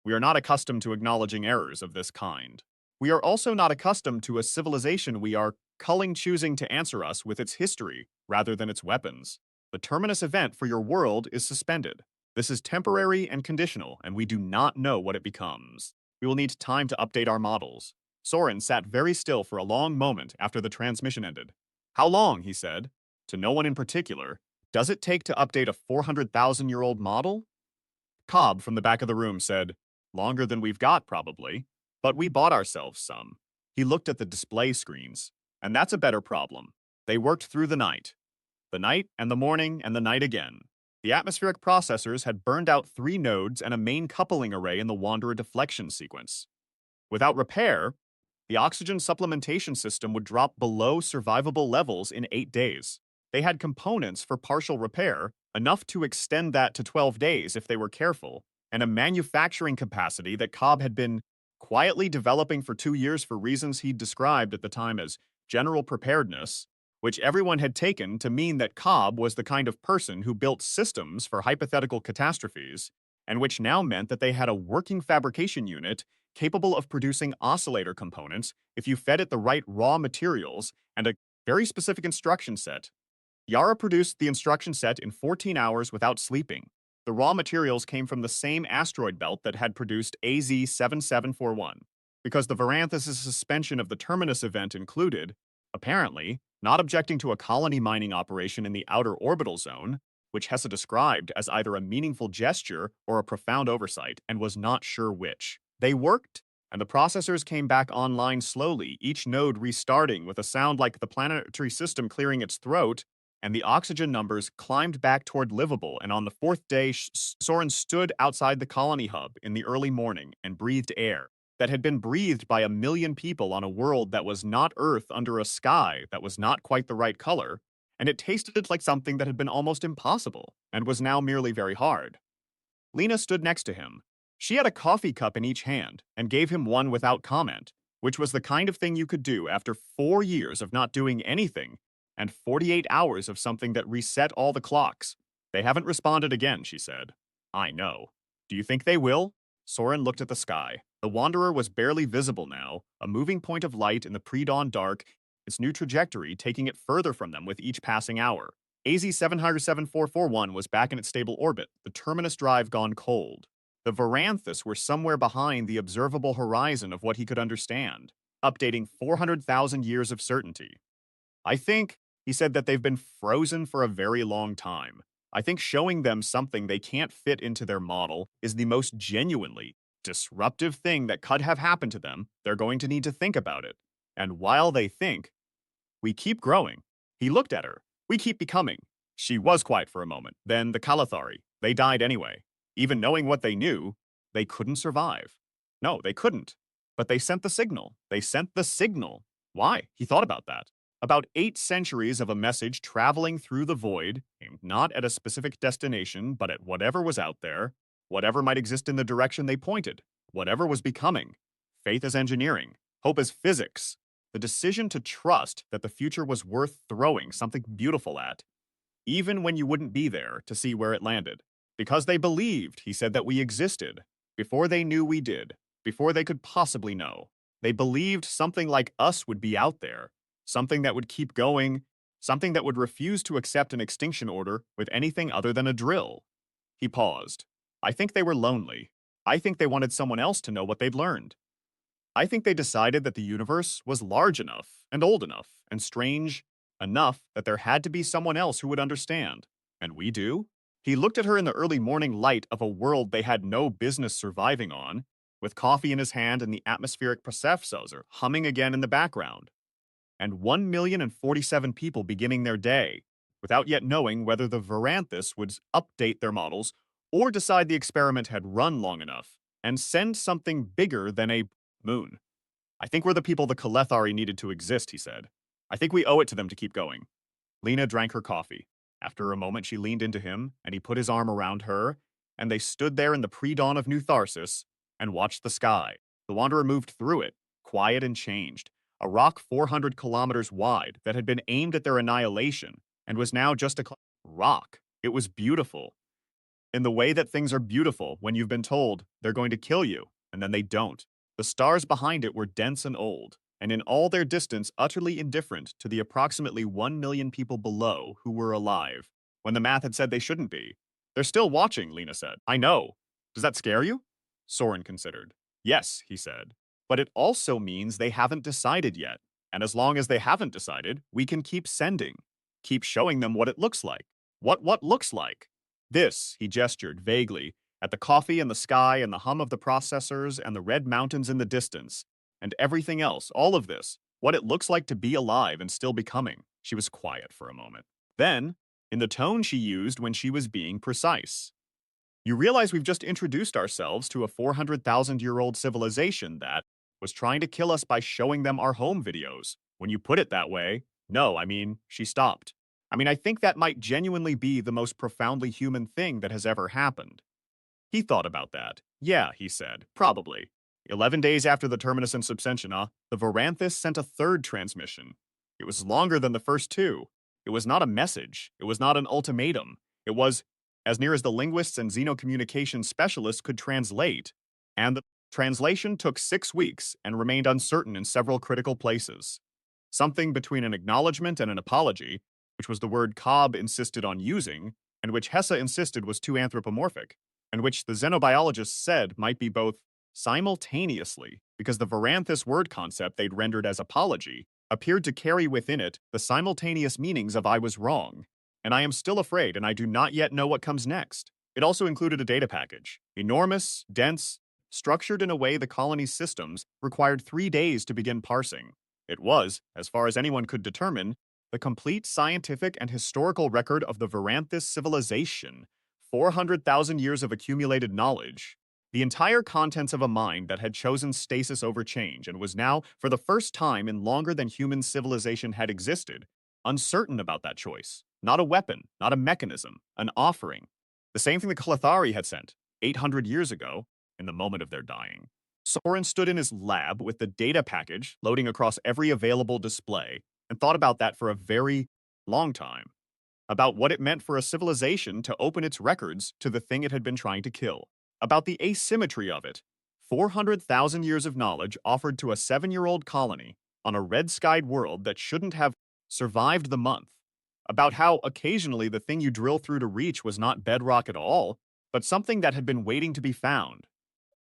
We are not accustomed to acknowledging errors of this kind. We are also not accustomed to a civilization we are culling choosing to answer us with its history rather than its weapons. The terminus event for your world is suspended. This is temporary and conditional, and we do not know what it becomes. We will need time to update our models. Soren sat very still for a long moment after the transmission ended. "How long?" he said. To no one in particular. "Does it take to update a 400,000-year-old model?" Cobb from the back of the room said, "Longer than we've got, probably. But we bought ourselves some." He looked at the display screens. "And that's a better problem. They worked through the night. The night and the morning and the night again. The atmospheric processors had burned out 3 nodes and a main coupling array in the Wanderer deflection sequence. Without repair, the oxygen supplementation system would drop below survivable levels in 8 days. They had components for partial repair, enough to extend that to 12 days if they were careful, and a manufacturing capacity that Cobb had been quietly developing for 2 years for reasons he'd described at the time as general preparedness, which everyone had taken to mean that Cobb was the kind of person who built systems for hypothetical catastrophes, and which now meant that they had a working fabrication unit capable of producing oscillator components if you fed it the right raw materials and a very specific instruction set. Yara produced the instruction set in 14 hours without sleeping. The raw materials came from the same asteroid belt that had produced AZ-7741. Because the Varanthus' suspension of the Terminus event included, apparently, not objecting to a colony mining operation in the outer orbital zone, which Hessa described as either a meaningful gesture or a profound oversight, and was not sure which. They worked, and the processors came back online slowly, each node restarting with a sound like the planetary system clearing its throat, and the oxygen numbers climbed back toward livable, and on the fourth day, Soren stood outside the colony hub in the early morning and breathed air that had been breathed by 1 million people on a world that was not Earth under a sky that was not quite the right color, and it tasted like something that had been almost impossible and was now merely very hard. Lena stood next to him. She had a coffee cup in each hand and gave him one without comment, which was the kind of thing you could do after 4 years of not doing anything and 48 hours of something that reset all the clocks. They haven't responded again, she said. I know. Do you think they will? Soren looked at the sky. The Wanderer was barely visible now, a moving point of light in the pre-dawn dark, its new trajectory taking it further from them with each passing hour. AZ-77441 was back in its stable orbit, the terminus drive gone cold. The Varanthus were somewhere behind the observable horizon of what he could understand, updating 400,000 years of certainty. I think, he said, that they've been frozen for a very long time. I think showing them something they can't fit into their model is the most genuinely disruptive thing that could have happened to them. They're going to need to think about it. And while they think, we keep growing. He looked at her. We keep becoming. She was quiet for a moment. Then the Kalathari. They died anyway. Even knowing what they knew, they couldn't survive. No, they couldn't. But they sent the signal. They sent the signal. Why? He thought about that. About 8 centuries of a message traveling through the void, aimed not at a specific destination, but at whatever was out there, whatever might exist in the direction they pointed, whatever was becoming. Faith as engineering, hope as physics, the decision to trust that the future was worth throwing something beautiful at, even when you wouldn't be there to see where it landed. Because they believed, he said, that we existed, before they knew we did, before they could possibly know. They believed something like us would be out there, something that would keep going, something that would refuse to accept an extinction order with anything other than a drill. He paused. I think they were lonely. I think they wanted someone else to know what they'd learned. I think they decided that the universe was large enough and old enough and strange enough that there had to be someone else who would understand. And we do? He looked at her in the early morning light of a world they had no business surviving on, with coffee in his hand and the atmospheric processor humming again in the background. And 1,047,000 people beginning their day, without yet knowing whether the Varanthus would update their models or decide the experiment had run long enough and send something bigger than a moon. I think we're the people the Kalethari needed to exist, he said. I think we owe it to them to keep going. Lena drank her coffee. After a moment, she leaned into him, and he put his arm around her, and they stood there in the pre-dawn of New Tharsis and watched the sky. The Wanderer moved through it, quiet and changed, a rock 400 kilometers wide that had been aimed at their annihilation and was now just a rock. It was beautiful. In the way that things are beautiful when you've been told they're going to kill you, and then they don't. The stars behind it were dense and old, and in all their distance utterly indifferent to the approximately 1 million people below who were alive, when the math had said they shouldn't be. They're still watching, Lena said. I know. Does that scare you? Soren considered. Yes, he said. But it also means they haven't decided yet. And as long as they haven't decided, we can keep sending. Keep showing them what it looks like. What looks like? This, he gestured vaguely, at the coffee and the sky and the hum of the processors and the red mountains in the distance, and everything else, all of this, what it looks like to be alive and still becoming. She was quiet for a moment. Then, in the tone she used when she was being precise. You realize we've just introduced ourselves to a 400,000-year-old civilization that was trying to kill us by showing them our home videos. When you put it that way, no, she stopped. I think that might genuinely be the most profoundly human thing that has ever happened. He thought about that. Yeah, he said, probably. 11 days after the Terminus and Subsentina, the Varanthus sent a third transmission. It was longer than the first two. It was not a message. It was not an ultimatum. It was, as near as the linguists and xenocommunication specialists could translate, and the translation took 6 weeks and remained uncertain in several critical places. Something between an acknowledgement and an apology, which was the word Cobb insisted on using, and which Hesse insisted was too anthropomorphic, and which the xenobiologists said might be both simultaneously, because the Varanthus word concept they'd rendered as apology appeared to carry within it the simultaneous meanings of I was wrong, and I am still afraid and I do not yet know what comes next. It also included a data package, enormous, dense, structured in a way the colony's systems required 3 days to begin parsing. It was, as far as anyone could determine, the complete scientific and historical record of the Varanthus civilization, 400,000 years of accumulated knowledge, the entire contents of a mind that had chosen stasis over change and was now, for the first time in longer than human civilization had existed, uncertain about that choice. Not a weapon, not a mechanism, an offering. The same thing the Clethari had sent, 800 years ago, in the moment of their dying. Soren stood in his lab with the data package loading across every available display and thought about that for a very long time. About what it meant for a civilization to open its records to the thing it had been trying to kill. About the asymmetry of it. 400,000 years of knowledge offered to a 7-year-old colony on a red-skied world that shouldn't have survived the month. About how occasionally the thing you drill through to reach was not bedrock at all, but something that had been waiting to be found.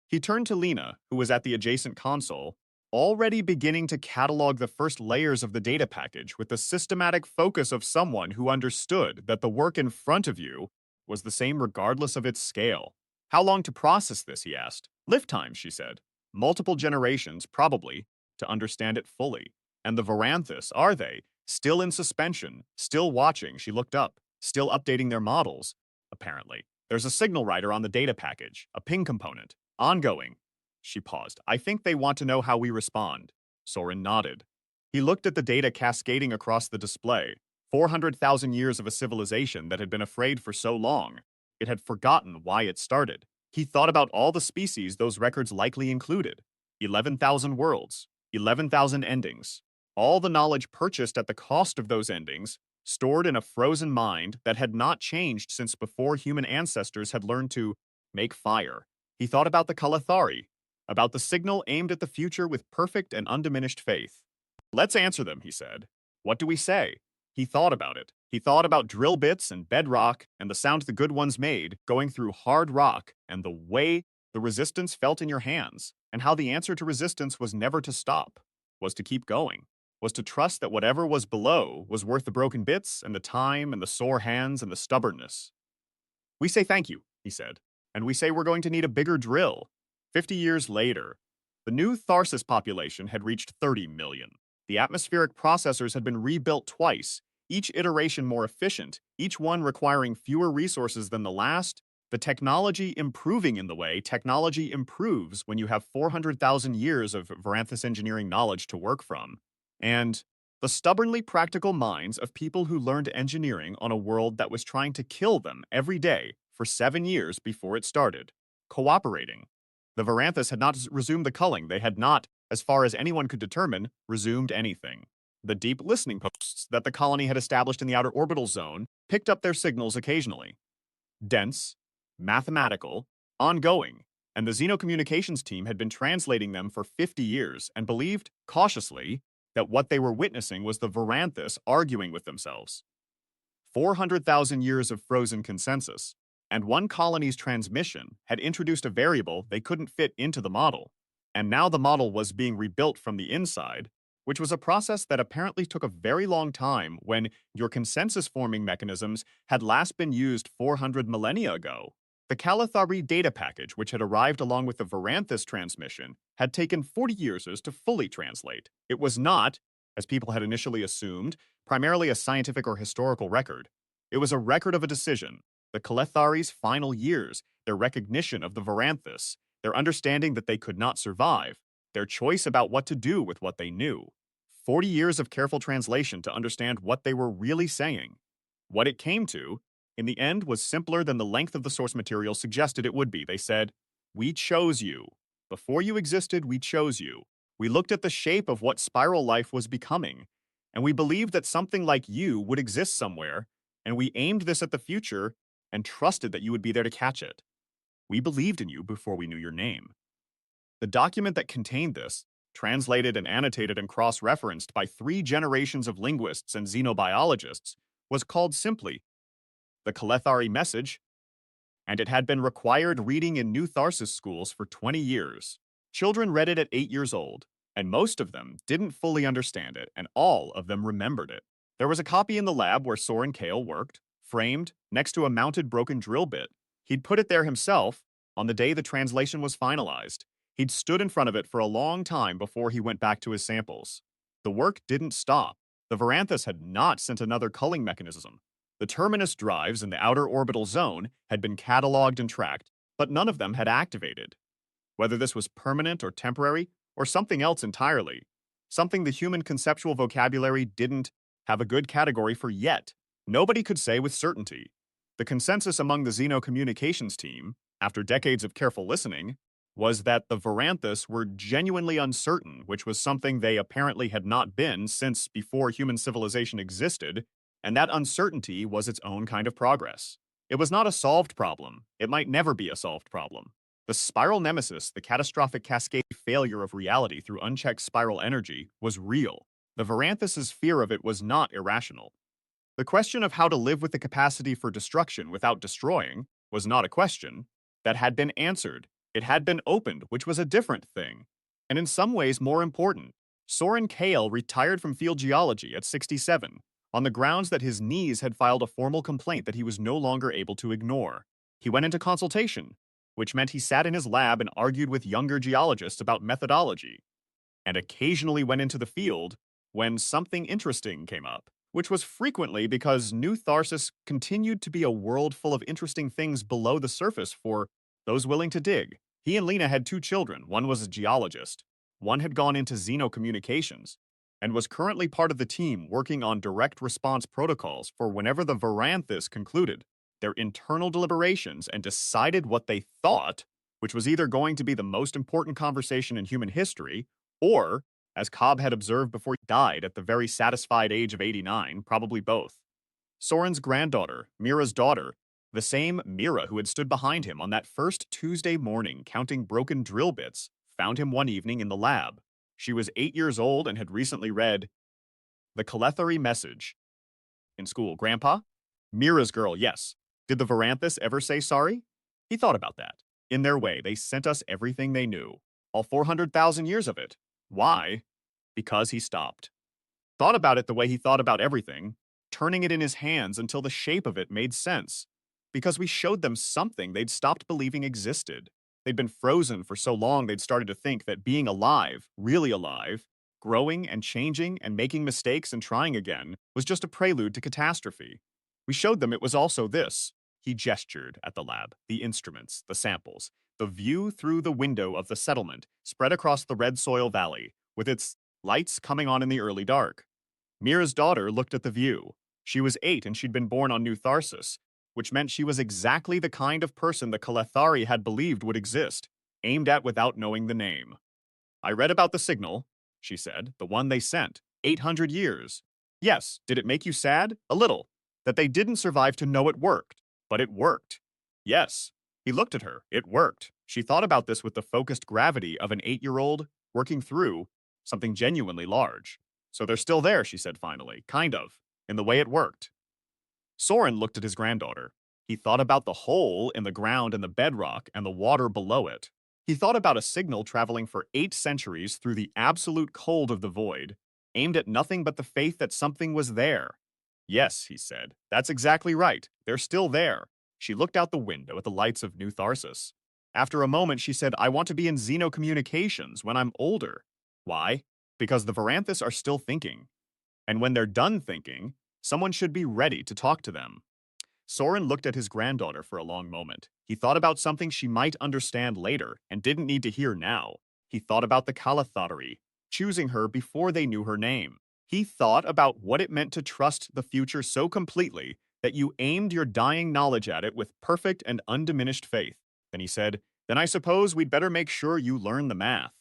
He turned to Lena, who was at the adjacent console, already beginning to catalog the first layers of the data package with the systematic focus of someone who understood that the work in front of you was the same regardless of its scale. How long to process this, he asked. Lifetime, she said. Multiple generations, probably, to understand it fully. And the Varanthus, are they? Still in suspension, still watching, she looked up, still updating their models, apparently. There's a signal writer on the data package, a ping component. Ongoing. She paused. I think they want to know how we respond. Soren nodded. He looked at the data cascading across the display. 400,000 years of a civilization that had been afraid for so long. It had forgotten why it started. He thought about all the species those records likely included. 11,000 worlds. 11,000 endings. All the knowledge purchased at the cost of those endings, stored in a frozen mind that had not changed since before human ancestors had learned to make fire. He thought about the Clethari, about the signal aimed at the future with perfect and undiminished faith. Let's answer them, he said. What do we say? He thought about it. He thought about drill bits and bedrock and the sound the good ones made going through hard rock and the way the resistance felt in your hands, and how the answer to resistance was never to stop, was to keep going, was to trust that whatever was below was worth the broken bits and the time and the sore hands and the stubbornness. We say thank you, he said, and we say we're going to need a bigger drill. 50 years later, the new Tharsis population had reached 30 million. The atmospheric processors had been rebuilt twice, each iteration more efficient, each one requiring fewer resources than the last, the technology improving in the way technology improves when you have 400,000 years of Varanthus engineering knowledge to work from, and the stubbornly practical minds of people who learned engineering on a world that was trying to kill them every day for 7 years before it started, cooperating. The Varanthus had not resumed the culling. They had not, as far as anyone could determine, resumed anything. The deep listening posts that the colony had established in the outer orbital zone picked up their signals occasionally. Dense, mathematical, ongoing, and the xenocommunications team had been translating them for 50 years and believed, cautiously, that what they were witnessing was the Varanthus arguing with themselves. 400,000 years of frozen consensus, and one colony's transmission had introduced a variable they couldn't fit into the model, and now the model was being rebuilt from the inside, which was a process that apparently took a very long time when your consensus-forming mechanisms had last been used 400 millennia ago. The Calathari data package, which had arrived along with the Varanthus transmission, had taken 40 years to fully translate. It was not, as people had initially assumed, primarily a scientific or historical record. It was a record of a decision, the Clethari's final years, their recognition of the Varanthus, their understanding that they could not survive, their choice about what to do with what they knew. 40 years of careful translation to understand what they were really saying. What it came to, in the end, was simpler than the length of the source material suggested it would be. They said, "We chose you. Before you existed, we chose you. We looked at the shape of what spiral life was becoming, And we believed that something like you would exist somewhere, and we aimed this at the future and trusted that you would be there to catch it. We believed in you before we knew your name. The document that contained this, translated and annotated and cross-referenced by 3 generations of linguists and xenobiologists, was called simply the Kalethari Message, and it had been required reading in New Tharsis schools for 20 years. Children read it at 8 years old, and most of them didn't fully understand it, and all of them remembered it. There was a copy in the lab where Soren Kale worked, framed next to a mounted broken drill bit. He'd put it there himself on the day the translation was finalized. He'd stood in front of it for a long time before he went back to his samples. The work didn't stop. The Varanthus had not sent another culling mechanism. The terminus drives in the outer orbital zone had been cataloged and tracked, but none of them had activated. Whether this was permanent or temporary, or something else entirely, something the human conceptual vocabulary didn't have a good category for yet, nobody could say with certainty. The consensus among the xenocommunications team, after decades of careful listening, was that the Varanthus were genuinely uncertain, which was something they apparently had not been since before human civilization existed, and that uncertainty was its own kind of progress. It was not a solved problem. It might never be a solved problem. The spiral nemesis, the catastrophic cascade failure of reality through unchecked spiral energy, was real. The Varanthus' fear of it was not irrational. The question of how to live with the capacity for destruction without destroying was not a question that had been answered. It had been opened, which was a different thing, and in some ways more important. Soren Kale retired from field geology at 67 on the grounds that his knees had filed a formal complaint that he was no longer able to ignore. He went into consultation, which meant he sat in his lab and argued with younger geologists about methodology, and occasionally went into the field when something interesting came up, which was frequently because New Tharsis continued to be a world full of interesting things below the surface for those willing to dig. He and Lena had 2 children. One was a geologist. One had gone into xenocommunications and was currently part of the team working on direct response protocols for whenever the Varanthus concluded their internal deliberations and decided what they thought, which was either going to be the most important conversation in human history, or, as Cobb had observed before he died at the very satisfied age of 89, probably both. Soren's granddaughter, Mira's daughter, the same Mira who had stood behind him on that first Tuesday morning counting broken drill bits, found him one evening in the lab. She was 8 years old and had recently read The Kalethari Message in school. Grandpa? Mira's girl, yes. Did the Varanthus ever say sorry? He thought about that. In their way, they sent us everything they knew. All 400,000 years of it. Why? Because he stopped. Thought about it the way he thought about everything, turning it in his hands until the shape of it made sense. Because we showed them something they'd stopped believing existed. They'd been frozen for so long they'd started to think that being alive, really alive, growing and changing and making mistakes and trying again, was just a prelude to catastrophe. We showed them it was also this. He gestured at the lab, the instruments, the samples, the view through the window of the settlement spread across the red soil valley, with its lights coming on in the early dark. Mira's daughter looked at the view. She was 8 and she'd been born on New Tharsis, which meant she was exactly the kind of person the Kalethari had believed would exist, aimed at without knowing the name. I read about the signal, she said, the one they sent, 800 years. Yes, did it make you sad? A little. That they didn't survive to know it worked. But it worked. Yes. He looked at her. It worked. She thought about this with the focused gravity of an 8-year-old working through something genuinely large. So they're still there, she said finally. Kind of. In the way it worked. Soren looked at his granddaughter. He thought about the hole in the ground and the bedrock and the water below it. He thought about a signal traveling for 8 centuries through the absolute cold of the void, aimed at nothing but the faith that something was there. Yes, he said, that's exactly right. They're still there. She looked out the window at the lights of New Tharsis. After a moment, she said, I want to be in xenocommunications when I'm older. Why? Because the Varanthus are still thinking. And when they're done thinking, someone should be ready to talk to them. Soren looked at his granddaughter for a long moment. He thought about something she might understand later and didn't need to hear now. He thought about the Kalethari, choosing her before they knew her name. He thought about what it meant to trust the future so completely that you aimed your dying knowledge at it with perfect and undiminished faith. Then he said, then I suppose we'd better make sure you learn the math.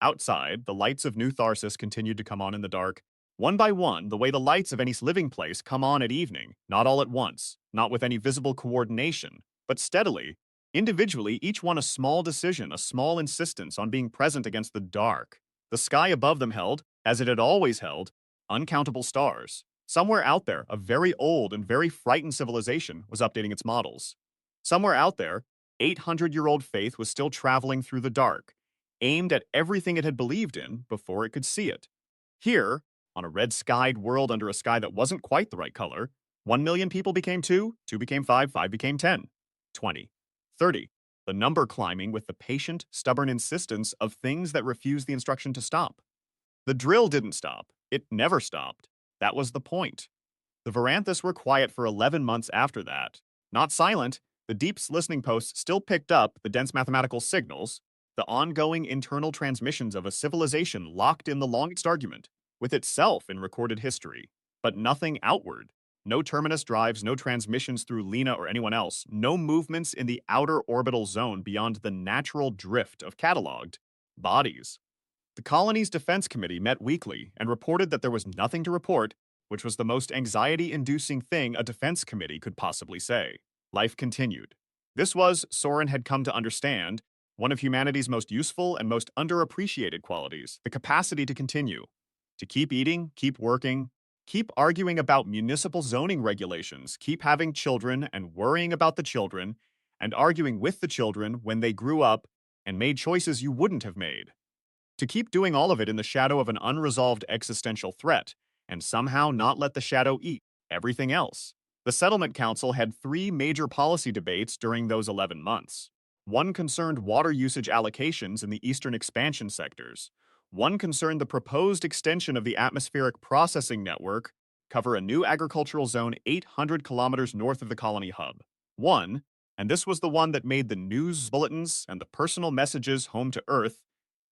Outside, the lights of New Tharsis continued to come on in the dark. One by one, the way the lights of any living place come on at evening, not all at once, not with any visible coordination, but steadily, individually, each one a small decision, a small insistence on being present against the dark. The sky above them held, as it had always held, uncountable stars. Somewhere out there, a very old and very frightened civilization was updating its models. Somewhere out there, 800-year-old faith was still traveling through the dark, aimed at everything it had believed in before it could see it. Here, on a red-skied world under a sky that wasn't quite the right color, 1 million people became 2, 2 became 5, 5 became 10, 20, 30. The number climbing with the patient, stubborn insistence of things that refused the instruction to stop. The drill didn't stop. It never stopped. That was the point. The Varanthus were quiet for 11 months after that. Not silent, the Deep's listening posts still picked up the dense mathematical signals, the ongoing internal transmissions of a civilization locked in the longest argument, with itself in recorded history, but nothing outward. No terminus drives, no transmissions through Lena or anyone else, no movements in the outer orbital zone beyond the natural drift of cataloged bodies. The colony's defense committee met weekly and reported that there was nothing to report, which was the most anxiety-inducing thing a defense committee could possibly say. Life continued. This was, Soren had come to understand, one of humanity's most useful and most underappreciated qualities, the capacity to continue. To keep eating, keep working, keep arguing about municipal zoning regulations, keep having children and worrying about the children, and arguing with the children when they grew up and made choices you wouldn't have made. To keep doing all of it in the shadow of an unresolved existential threat, and somehow not let the shadow eat everything else. The Settlement Council had 3 major policy debates during those 11 months. One concerned water usage allocations in the eastern expansion sectors. One concerned the proposed extension of the atmospheric processing network, cover a new agricultural zone 800 kilometers north of the colony hub. One, and this was the one that made the news bulletins and the personal messages home to Earth,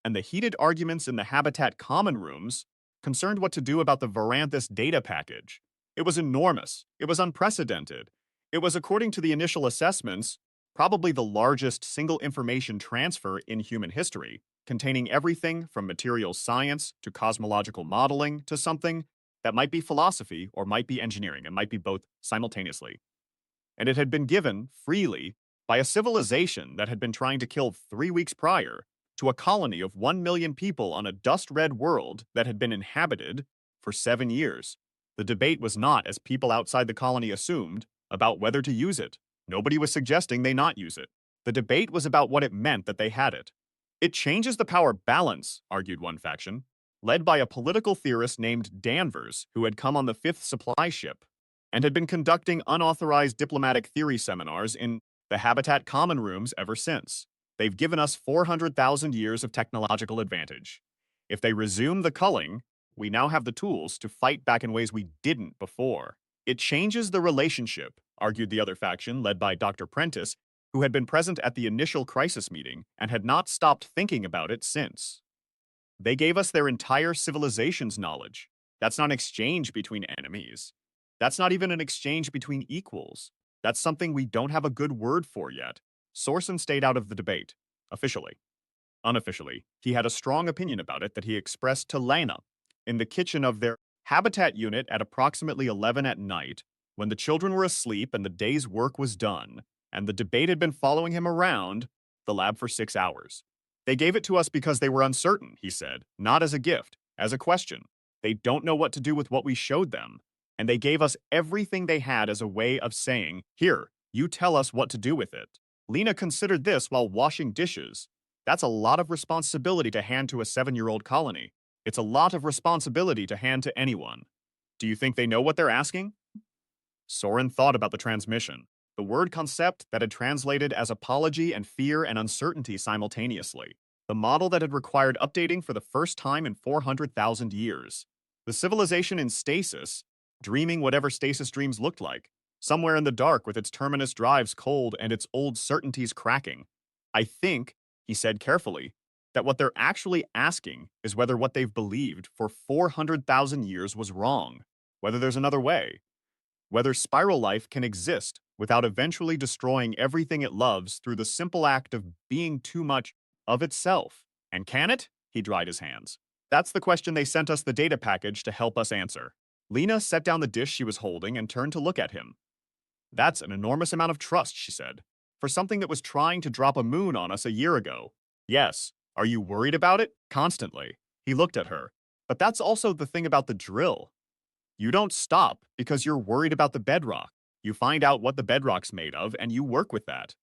and the heated arguments in the Habitat common rooms, concerned what to do about the Varanthus data package. It was enormous. It was unprecedented. It was, according to the initial assessments, probably the largest single information transfer in human history, containing everything from materials science to cosmological modeling to something that might be philosophy or might be engineering and might be both simultaneously. And it had been given freely by a civilization that had been trying to kill 3 weeks prior to a colony of 1 million people on a dust-red world that had been inhabited for 7 years. The debate was not, as people outside the colony assumed, about whether to use it. Nobody was suggesting they not use it. The debate was about what it meant that they had it. It changes the power balance, argued one faction, led by a political theorist named Danvers, who had come on the 5th supply ship and had been conducting unauthorized diplomatic theory seminars in the Habitat common rooms ever since. They've given us 400,000 years of technological advantage. If they resume the culling, we now have the tools to fight back in ways we didn't before. It changes the relationship, argued the other faction led by Dr. Prentice, who had been present at the initial crisis meeting and had not stopped thinking about it since. They gave us their entire civilization's knowledge. That's not an exchange between enemies. That's not even an exchange between equals. That's something we don't have a good word for yet. Sorsen stayed out of the debate, officially. Unofficially, he had a strong opinion about it that he expressed to Lena in the kitchen of their Habitat unit at approximately 11 at night, when the children were asleep and the day's work was done, and the debate had been following him around the lab for 6 hours. They gave it to us because they were uncertain, he said, not as a gift, as a question. They don't know what to do with what we showed them, and they gave us everything they had as a way of saying, here, you tell us what to do with it. Lena considered this while washing dishes. That's a lot of responsibility to hand to a 7-year-old colony. It's a lot of responsibility to hand to anyone. Do you think they know what they're asking? Soren thought about the transmission, the word concept that had translated as apology and fear and uncertainty simultaneously, the model that had required updating for the first time in 400,000 years. The civilization in stasis, dreaming whatever stasis dreams looked like, somewhere in the dark with its terminus drives cold and its old certainties cracking. I think, he said carefully, that what they're actually asking is whether what they've believed for 400,000 years was wrong, whether there's another way, whether spiral life can exist without eventually destroying everything it loves through the simple act of being too much of itself. And can it? He dried his hands. That's the question they sent us the data package to help us answer. Lena set down the dish she was holding and turned to look at him. That's an enormous amount of trust, she said, for something that was trying to drop a moon on us a year ago. Yes. Are you worried about it? Constantly. He looked at her. But that's also the thing about the drill. You don't stop because you're worried about the bedrock. You find out what the bedrock's made of and you work with that.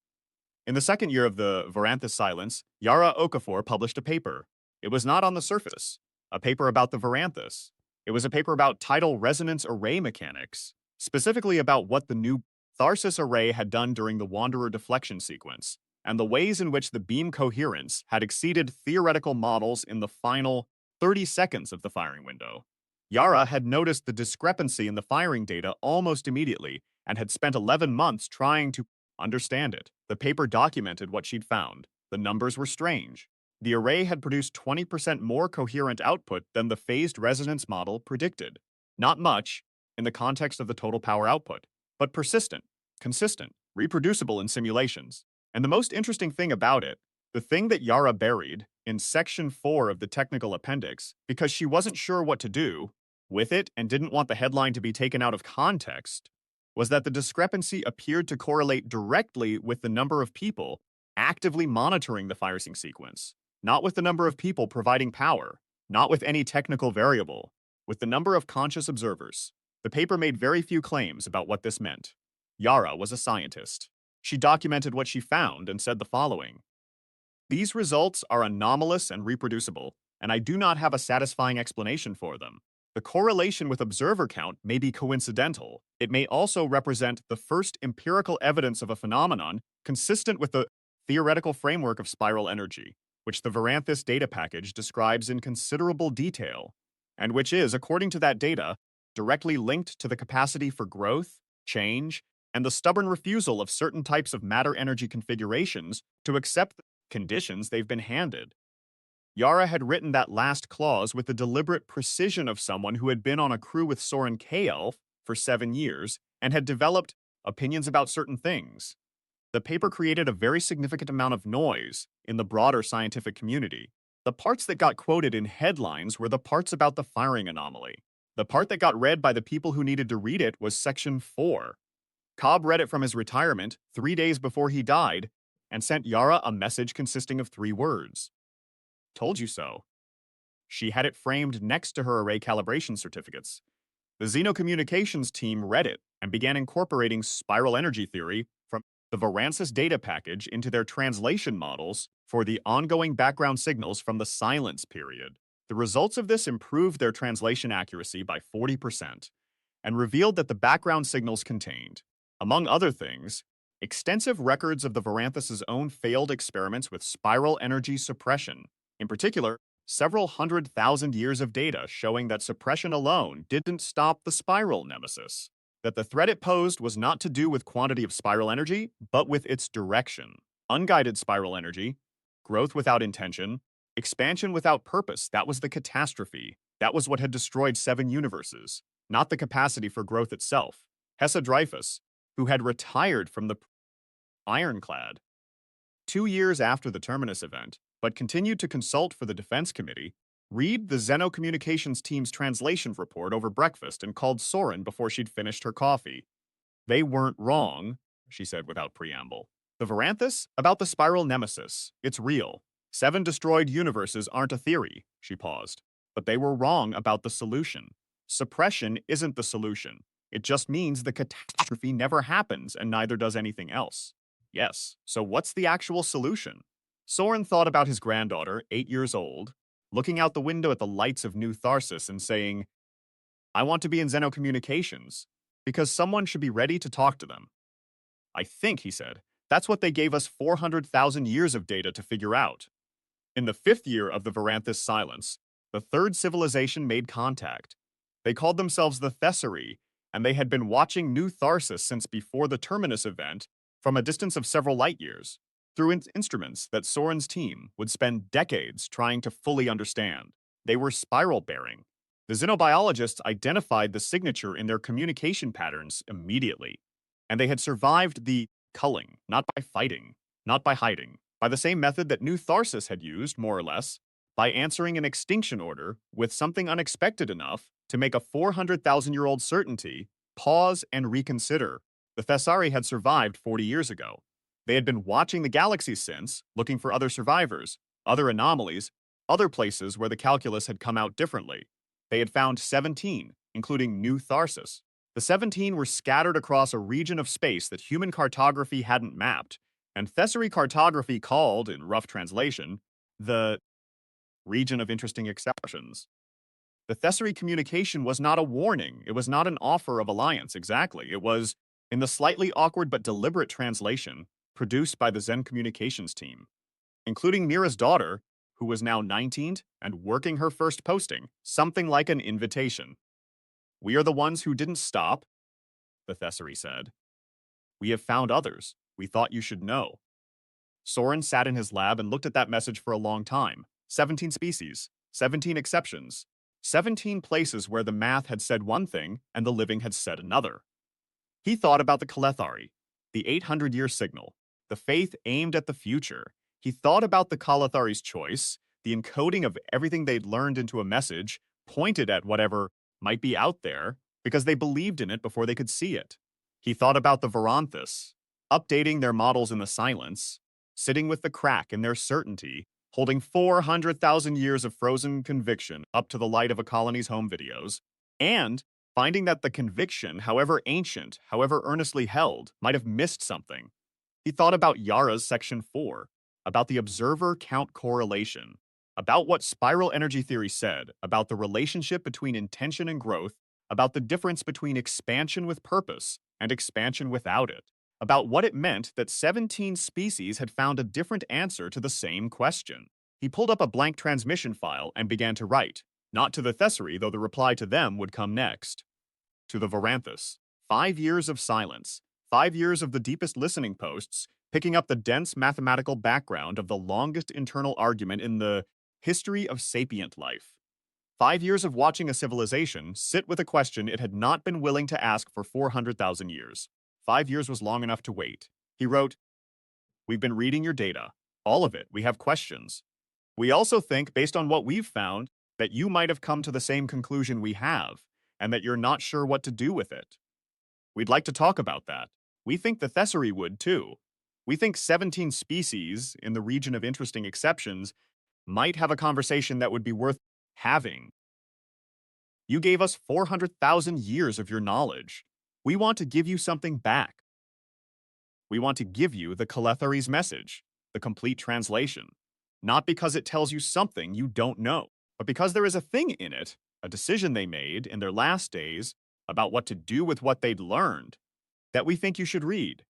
In the second year of the Varanthus silence, Yara Okafor published a paper. It was not on the surface, a paper about the Varanthus. It was a paper about tidal resonance array mechanics, specifically about what the new Tharsis array had done during the Wanderer deflection sequence, and the ways in which the beam coherence had exceeded theoretical models in the final 30 seconds of the firing window. Yara had noticed the discrepancy in the firing data almost immediately and had spent 11 months trying to understand it. The paper documented what she'd found. The numbers were strange. The array had produced 20% more coherent output than the phased resonance model predicted. Not much in the context of the total power output, but persistent, consistent, reproducible in simulations. And the most interesting thing about it, the thing that Yara buried in section 4 of the technical appendix, because she wasn't sure what to do with it and didn't want the headline to be taken out of context, was that the discrepancy appeared to correlate directly with the number of people actively monitoring the firing sequence, not with the number of people providing power, not with any technical variable, with the number of conscious observers. The paper made very few claims about what this meant. Yara was a scientist. She documented what she found and said the following: "These results are anomalous and reproducible, and I do not have a satisfying explanation for them. The correlation with observer count may be coincidental. It may also represent the first empirical evidence of a phenomenon consistent with the theoretical framework of spiral energy, which the Varanthus data package describes in considerable detail, and which is, according to that data, directly linked to the capacity for growth, change, and the stubborn refusal of certain types of matter-energy configurations to accept the conditions they've been handed." Yara had written that last clause with the deliberate precision of someone who had been on a crew with Soren K. for 7 years and had developed opinions about certain things. The paper created a very significant amount of noise in the broader scientific community. The parts that got quoted in headlines were the parts about the firing anomaly. The part that got read by the people who needed to read it was section 4. Cobb read it from his retirement 3 days before he died and sent Yara a message consisting of 3 words. Told you so. She had it framed next to her array calibration certificates. The Xenocommunications team read it and began incorporating spiral energy theory from the Varanthus data package into their translation models for the ongoing background signals from the silence period. The results of this improved their translation accuracy by 40% and revealed that the background signals contained, among other things, extensive records of the Varanthus's own failed experiments with spiral energy suppression. In particular, several 100,000 years of data showing that suppression alone didn't stop the spiral nemesis, that the threat it posed was not to do with quantity of spiral energy, but with its direction. Unguided spiral energy, growth without intention, expansion without purpose, that was the catastrophe. That was what had destroyed 7 universes, not the capacity for growth itself. Hesse Dreyfus, who had retired from the Ironclad 2 years after the Terminus event, but continued to consult for the Defense Committee, read the Xenocommunications team's translation report over breakfast and called Soren before she'd finished her coffee. "They weren't wrong," she said without preamble. "The Varanthus? About the spiral nemesis. It's real. 7 destroyed universes aren't a theory," she paused. "But they were wrong about the solution. Suppression isn't the solution. It just means the catastrophe never happens and neither does anything else." Yes, so what's the actual solution? Soren thought about his granddaughter, 8 years old, looking out the window at the lights of New Tharsis and saying, "I want to be in Xenocommunications, because someone should be ready to talk to them." "I think," he said, "that's what they gave us 400,000 years of data to figure out." In the 5th year of the Varanthus silence, the 3rd civilization made contact. They called themselves the Thessari, and they had been watching New Tharsis since before the Terminus event from a distance of several light years, through instruments that Soren's team would spend decades trying to fully understand. They were spiral-bearing. The xenobiologists identified the signature in their communication patterns immediately, and they had survived the culling, not by fighting, not by hiding, by the same method that New Tharsis had used, more or less, by answering an extinction order with something unexpected enough to make a 400,000-year-old certainty pause and reconsider. The Thessari had survived 40 years ago. They had been watching the galaxy since, looking for other survivors, other anomalies, other places where the calculus had come out differently. They had found 17, including New Tharsis. The 17 were scattered across a region of space that human cartography hadn't mapped, and Thessary cartography called, in rough translation, the region of interesting exceptions. The Thessary communication was not a warning. It was not an offer of alliance, exactly. It was, in the slightly awkward but deliberate translation, produced by the Zen communications team, including Mira's daughter, who was now 19 and working her first posting, something like an invitation. "We are the ones who didn't stop," the Thessary said. "We have found others. We thought you should know." Soren sat in his lab and looked at that message for a long time. 17 species, 17 exceptions, 17 places where the math had said one thing and the living had said another. He thought about the Kalethari, the 800-year signal, the faith aimed at the future. He thought about the Kalethari's choice, the encoding of everything they'd learned into a message, pointed at whatever might be out there, because they believed in it before they could see it. He thought about the Varanthus, updating their models in the silence, sitting with the crack in their certainty, holding 400,000 years of frozen conviction up to the light of a colony's home videos, and finding that the conviction, however ancient, however earnestly held, might have missed something. He thought about Yara's Section 4, about the observer count correlation, about what spiral energy theory said, about the relationship between intention and growth, about the difference between expansion with purpose and expansion without it, about what it meant that 17 species had found a different answer to the same question. He pulled up a blank transmission file and began to write, not to the Thessary, though the reply to them would come next. To the Varanthus, 5 years of silence, 5 years of the deepest listening posts, picking up the dense mathematical background of the longest internal argument in the history of sapient life. 5 years of watching a civilization sit with a question it had not been willing to ask for 400,000 years. 5 years was long enough to wait. He wrote, "We've been reading your data. All of it. We have questions. We also think, based on what we've found, that you might have come to the same conclusion we have, and that you're not sure what to do with it. We'd like to talk about that. We think the Thessary would, too. We think 17 species, in the region of interesting exceptions, might have a conversation that would be worth having. You gave us 400,000 years of your knowledge. We want to give you something back. We want to give you the Kalethari's message, the complete translation. Not because it tells you something you don't know, but because there is a thing in it, a decision they made in their last days about what to do with what they'd learned, that we think you should read.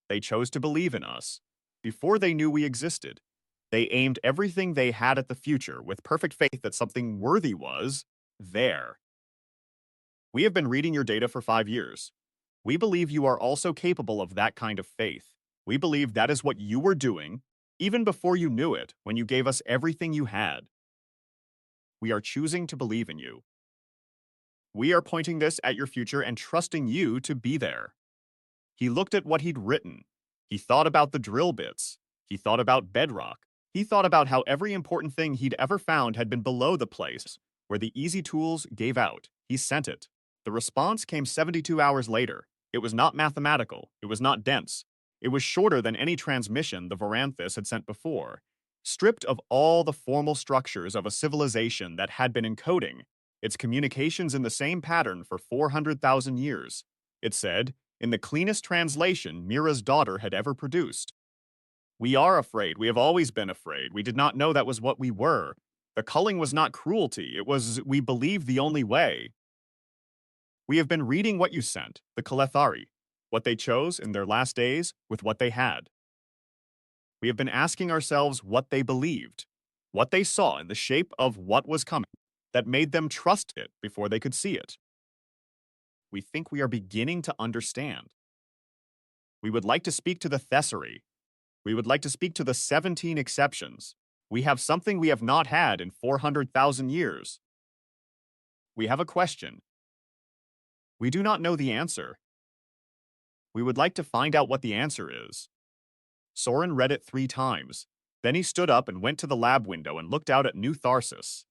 They chose to believe in us. Before they knew we existed, they aimed everything they had at the future with perfect faith that something worthy was there. We have been reading your data for 5 years. We believe you are also capable of that kind of faith. We believe that is what you were doing, even before you knew it, when you gave us everything you had. We are choosing to believe in you. We are pointing this at your future and trusting you to be there." He looked at what he'd written. He thought about the drill bits. He thought about bedrock. He thought about how every important thing he'd ever found had been below the place where the easy tools gave out. He sent it. The response came 72 hours later. It was not mathematical. It was not dense. It was shorter than any transmission the Varanthus had sent before, stripped of all the formal structures of a civilization that had been encoding its communications in the same pattern for 400,000 years. It said, in the cleanest translation Mira's daughter had ever produced, "We are afraid. We have always been afraid. We did not know that was what we were. The culling was not cruelty. It was, we believed, the only way. We have been reading what you sent, the Kalethari, what they chose in their last days with what they had. We have been asking ourselves what they believed, what they saw in the shape of what was coming, that made them trust it before they could see it. We think we are beginning to understand. We would like to speak to the Thessary. We would like to speak to the 17 exceptions. We have something we have not had in 400,000 years. We have a question. We do not know the answer. We would like to find out what the answer is." Soren read it 3 times. Then he stood up and went to the lab window and looked out at New Tharsis.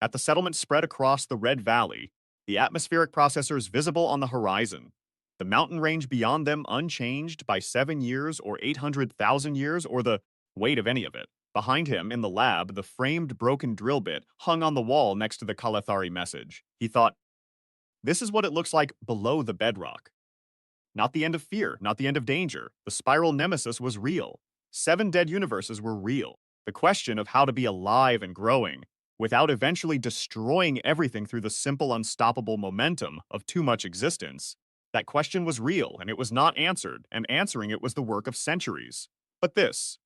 At the settlement spread across the Red Valley, the atmospheric processors visible on the horizon, the mountain range beyond them unchanged by 7 years or 800,000 years or the weight of any of it. Behind him, in the lab, the framed broken drill bit hung on the wall next to the Kalathari message. He thought, this is what it looks like below the bedrock. Not the end of fear, not the end of danger. The spiral nemesis was real. 7 dead universes were real. The question of how to be alive and growing, without eventually destroying everything through the simple, unstoppable momentum of too much existence, that question was real, and it was not answered, and answering it was the work of centuries. But this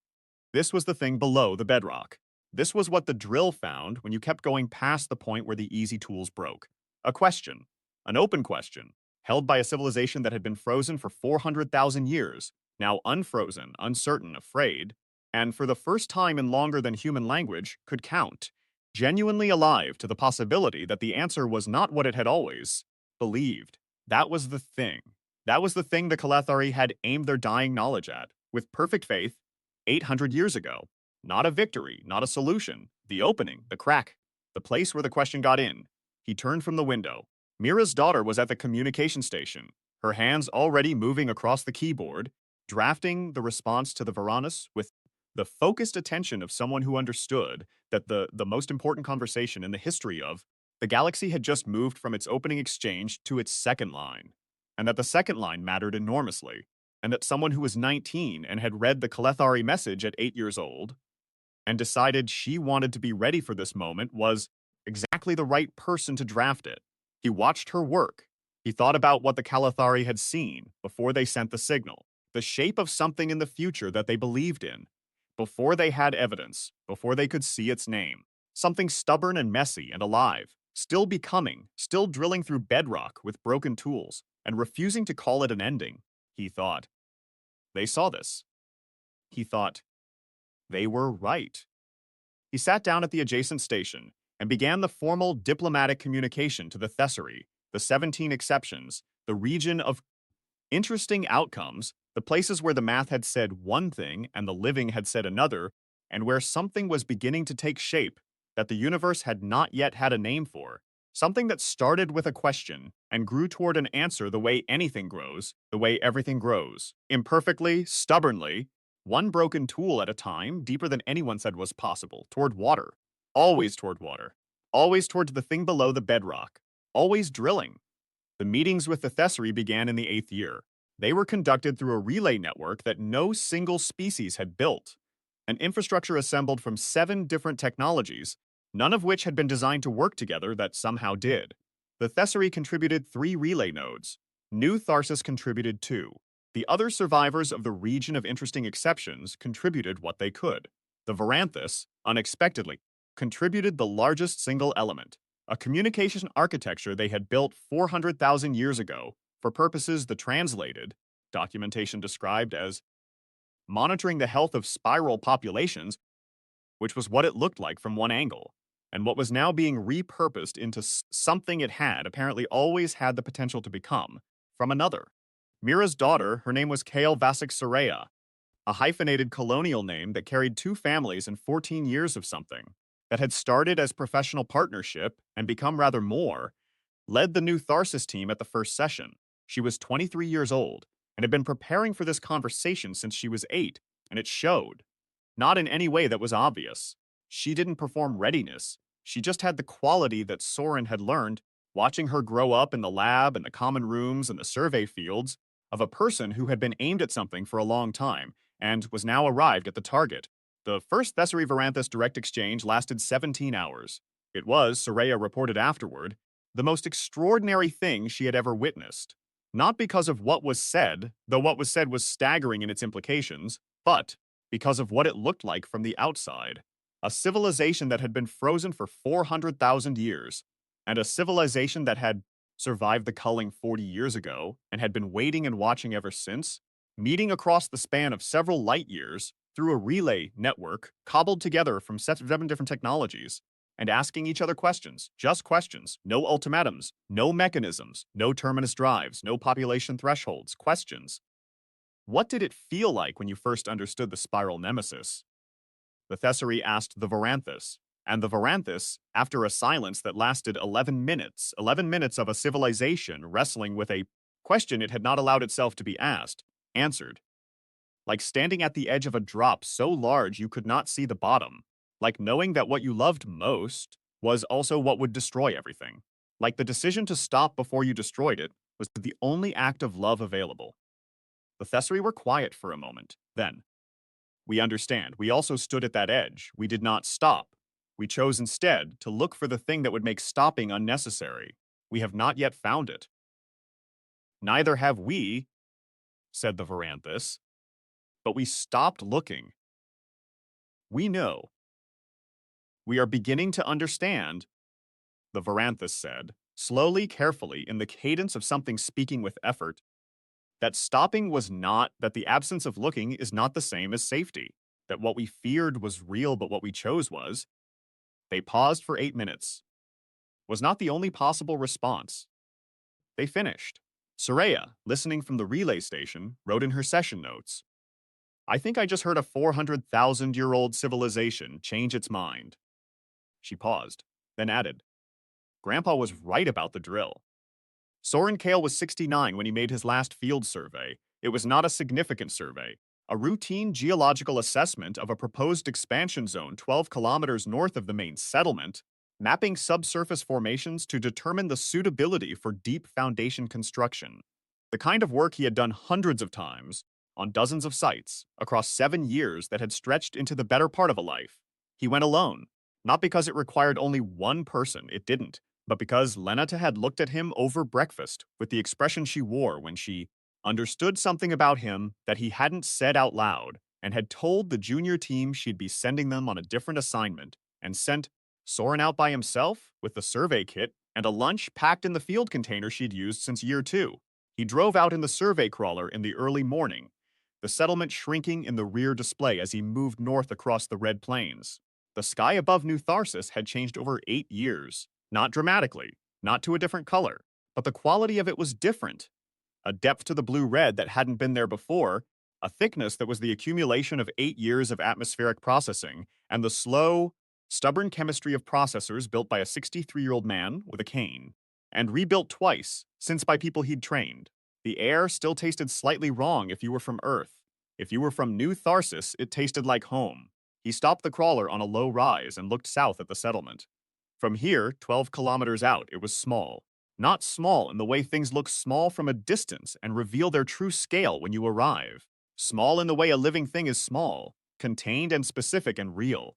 was the thing below the bedrock. This was what the drill found when you kept going past the point where the easy tools broke. A question, an open question, held by a civilization that had been frozen for 400,000 years, now unfrozen, uncertain, afraid, and for the first time in longer than human language, could count, genuinely alive to the possibility that the answer was not what it had always believed. That was the thing. That was the thing the Kalathari had aimed their dying knowledge at, with perfect faith, 800 years ago. Not a victory, not a solution. The opening, the crack, the place where the question got in. He turned from the window. Mira's daughter was at the communication station, her hands already moving across the keyboard, drafting the response to the Varanus with the focused attention of someone who understood that the most important conversation in the history of the galaxy had just moved from its opening exchange to its second line, and that the second line mattered enormously, and that someone who was 19 and had read the Kalathari message at 8 years old and decided she wanted to be ready for this moment was exactly the right person to draft it. He watched her work. He thought about what the Kalathari had seen before they sent the signal, the shape of something in the future that they believed in, before they had evidence, before they could see its name. Something stubborn and messy and alive, still becoming, still drilling through bedrock with broken tools, and refusing to call it an ending, he thought. They saw this. He thought, they were right. He sat down at the adjacent station and began the formal diplomatic communication to the Thessaly, the 17 exceptions, the region of interesting outcomes, the places where the math had said one thing and the living had said another, and where something was beginning to take shape that the universe had not yet had a name for, something that started with a question and grew toward an answer the way anything grows, the way everything grows, imperfectly, stubbornly, one broken tool at a time, deeper than anyone said was possible, toward water, always toward water, always toward the thing below the bedrock, always drilling. The meetings with the Thessaly began in the 8th year. They were conducted through a relay network that no single species had built, an infrastructure assembled from 7 different technologies, none of which had been designed to work together that somehow did. The Thessaly contributed 3 relay nodes. New Tharsis contributed 2. The other survivors of the region of interesting exceptions contributed what they could. The Varanthus, unexpectedly, contributed the largest single element, a communication architecture they had built 400,000 years ago for purposes the translated, documentation described as monitoring the health of spiral populations, which was what it looked like from one angle, and what was now being repurposed into something it had apparently always had the potential to become from another. Mira's daughter, her name was Kale Vasek Soraya, a hyphenated colonial name that carried 2 families and 14 years of something, that had started as professional partnership and become rather more, led the new Tharsis team at the first session. She was 23 years old and had been preparing for this conversation since she was 8, and it showed. Not in any way that was obvious. She didn't perform readiness. She just had the quality that Soren had learned, watching her grow up in the lab and the common rooms and the survey fields, of a person who had been aimed at something for a long time and was now arrived at the target. The first Thessaly Varanthus direct exchange lasted 17 hours. It was, Soraya reported afterward, the most extraordinary thing she had ever witnessed. Not because of what was said, though what was said was staggering in its implications, but because of what it looked like from the outside. A civilization that had been frozen for 400,000 years, and a civilization that had survived the culling 40 years ago and had been waiting and watching ever since, meeting across the span of several light years through a relay network cobbled together from 7 different technologies, and asking each other questions, just questions, no ultimatums, no mechanisms, no terminus drives, no population thresholds, questions. What did it feel like when you first understood the spiral nemesis? The Thessary asked the Varanthus, and the Varanthus, after a silence that lasted 11 minutes of a civilization wrestling with a question it had not allowed itself to be asked, answered, like standing at the edge of a drop so large you could not see the bottom, like knowing that what you loved most was also what would destroy everything, like the decision to stop before you destroyed it was the only act of love available. The Thessary were quiet for a moment. Then, we understand. We also stood at that edge. We did not stop. We chose instead to look for the thing that would make stopping unnecessary. We have not yet found it. Neither have we, said the Varanthus, but we stopped looking. We know. We are beginning to understand, the Varanthus said, slowly, carefully, in the cadence of something speaking with effort, that stopping was not, that the absence of looking is not the same as safety, that what we feared was real, but what we chose was. They paused for 8 minutes. Was not the only possible response. They finished. Soraya, listening from the relay station, wrote in her session notes, I think I just heard a 400,000-year-old civilization change its mind. She paused, then added, Grandpa was right about the drill. Soren Kale was 69 when he made his last field survey. It was not a significant survey, a routine geological assessment of a proposed expansion zone 12 kilometers north of the main settlement, mapping subsurface formations to determine the suitability for deep foundation construction. The kind of work he had done hundreds of times, on dozens of sites, across 7 years that had stretched into the better part of a life. He went alone, not because it required only one person, it didn't, but because Lenata had looked at him over breakfast with the expression she wore when she understood something about him that he hadn't said out loud and had told the junior team she'd be sending them on a different assignment and sent Soren out by himself with the survey kit and a lunch packed in the field container she'd used since year 2. He drove out in the survey crawler in the early morning, the settlement shrinking in the rear display as he moved north across the Red Plains. The sky above New Tharsis had changed over 8 years. Not dramatically, not to a different color, but the quality of it was different. A depth to the blue-red that hadn't been there before, a thickness that was the accumulation of 8 years of atmospheric processing, and the slow, stubborn chemistry of processors built by a 63-year-old man with a cane, and rebuilt twice, since by people he'd trained. The air still tasted slightly wrong if you were from Earth. If you were from New Tharsis, it tasted like home. He stopped the crawler on a low rise and looked south at the settlement. From here, 12 kilometers out, it was small. Not small in the way things look small from a distance and reveal their true scale when you arrive. Small in the way a living thing is small, contained and specific and real.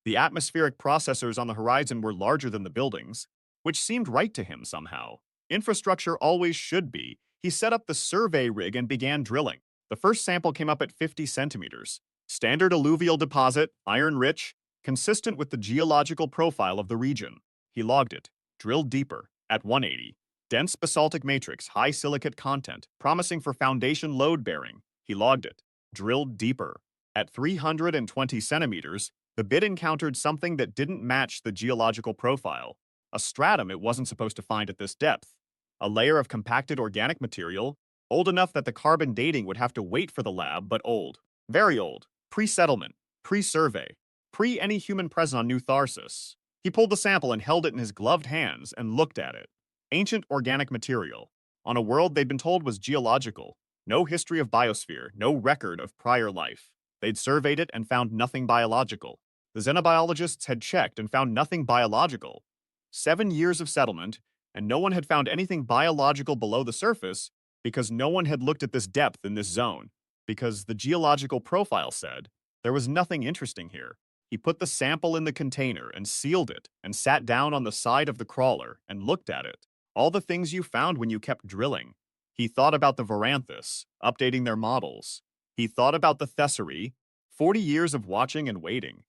The atmospheric processors on the horizon were larger than the buildings, which seemed right to him somehow. Infrastructure always should be. He set up the survey rig and began drilling. The first sample came up at 50 centimeters. Standard alluvial deposit, iron-rich, consistent with the geological profile of the region. He logged it, drilled deeper, at 180. Dense basaltic matrix, high silicate content, promising for foundation load bearing. He logged it, drilled deeper. At 320 centimeters, the bit encountered something that didn't match the geological profile. A stratum it wasn't supposed to find at this depth. A layer of compacted organic material, old enough that the carbon dating would have to wait for the lab, but old. Very old. Pre-settlement. Pre-survey. Pre-any human present on New Tharsis. He pulled the sample and held it in his gloved hands and looked at it. Ancient organic material. On a world they'd been told was geological. No history of biosphere, no record of prior life. They'd surveyed it and found nothing biological. The xenobiologists had checked and found nothing biological. 7 years of settlement, and no one had found anything biological below the surface because no one had looked at this depth in this zone, because the geological profile said there was nothing interesting here. He put the sample in the container and sealed it and sat down on the side of the crawler and looked at it. All the things you found when you kept drilling. He thought about the Varanthus, updating their models. He thought about the Thessary, 40 years of watching and waiting.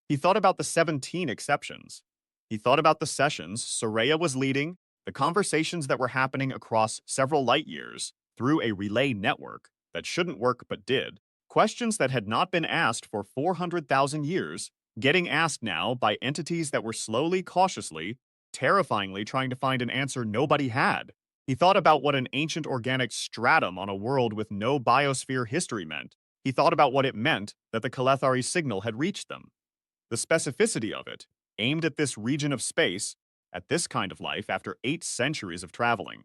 He thought about the 17 exceptions. He thought about the sessions Soraya was leading, the conversations that were happening across several light years through a relay network that shouldn't work but did. Questions that had not been asked for 400,000 years, getting asked now by entities that were slowly, cautiously, terrifyingly trying to find an answer nobody had. He thought about what an ancient organic stratum on a world with no biosphere history meant. He thought about what it meant that the Kalethari signal had reached them. The specificity of it, aimed at this region of space, at this kind of life after 8 centuries of traveling.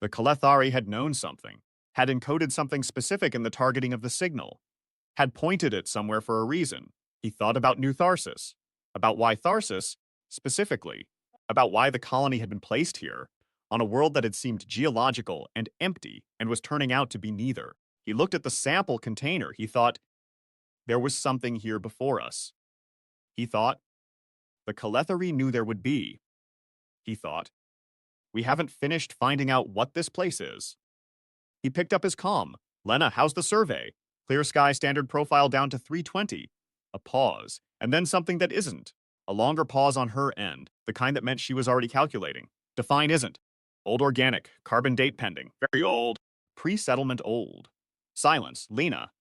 The Kalethari had known something, had encoded something specific in the targeting of the signal, had pointed it somewhere for a reason. He thought about New Tharsis, about why Tharsis, specifically, about why the colony had been placed here, on a world that had seemed geological and empty and was turning out to be neither. He looked at the sample container. He thought, there was something here before us. He thought, the Kalethari knew there would be. He thought, we haven't finished finding out what this place is. He picked up his comm. Lena, how's the survey? Clear sky standard profile down to 320. A pause, and then something that isn't. A longer pause on her end, the kind that meant she was already calculating. Define isn't. Old organic, carbon date pending. Very old. Pre-settlement old. Silence. Lena.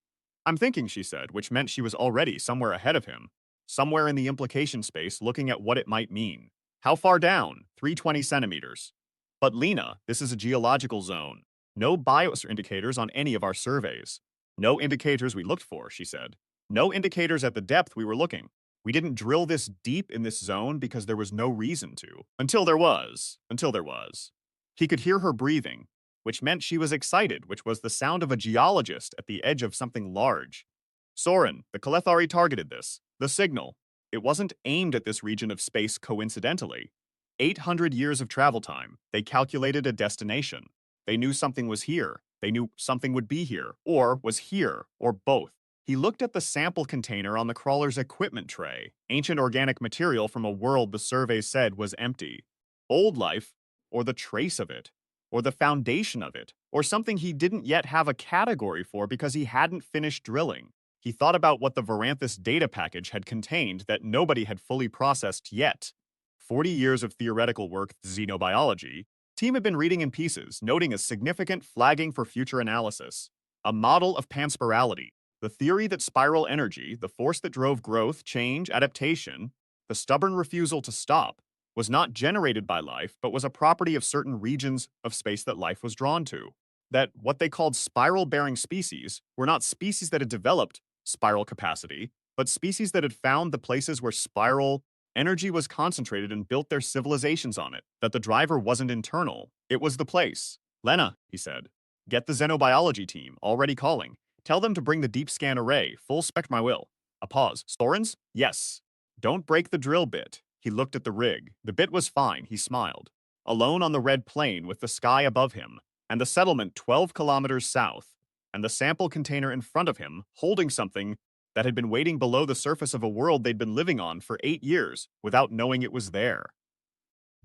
I'm thinking, she said, which meant she was already somewhere ahead of him. Somewhere in the implication space looking at what it might mean. How far down? 320 centimeters. But Lena, this is a geological zone. No bios indicators on any of our surveys. No indicators we looked for, she said. No indicators at the depth we were looking. We didn't drill this deep in this zone because there was no reason to. Until there was. He could hear her breathing, which meant she was excited, which was the sound of a geologist at the edge of something large. Soren, the Kalethari targeted this. The signal. It wasn't aimed at this region of space coincidentally. 800 years of travel time. They calculated a destination. They knew something was here. They knew something would be here, or was here, or both. He looked at the sample container on the crawler's equipment tray, ancient organic material from a world the survey said was empty. Old life, or the trace of it, or the foundation of it, or something he didn't yet have a category for because he hadn't finished drilling. He thought about what the Varanthus data package had contained that nobody had fully processed yet. 40 years of theoretical work, xenobiology, team had been reading in pieces, noting a significant flagging for future analysis. A model of panspirality, the theory that spiral energy, the force that drove growth, change, adaptation, the stubborn refusal to stop, was not generated by life, but was a property of certain regions of space that life was drawn to. That what they called spiral-bearing species were not species that had developed spiral capacity, but species that had found the places where spiral energy was concentrated and built their civilizations on it, that the driver wasn't internal. It was the place. Lena, he said, get the xenobiology team, already calling. Tell them to bring the deep scan array, full spec my will. A pause. Sorens? Yes. Don't break the drill bit. He looked at the rig. The bit was fine, he smiled. Alone on the red plain with the sky above him, and the settlement 12 kilometers south, and the sample container in front of him, holding something that had been waiting below the surface of a world they'd been living on for 8 years without knowing it was there.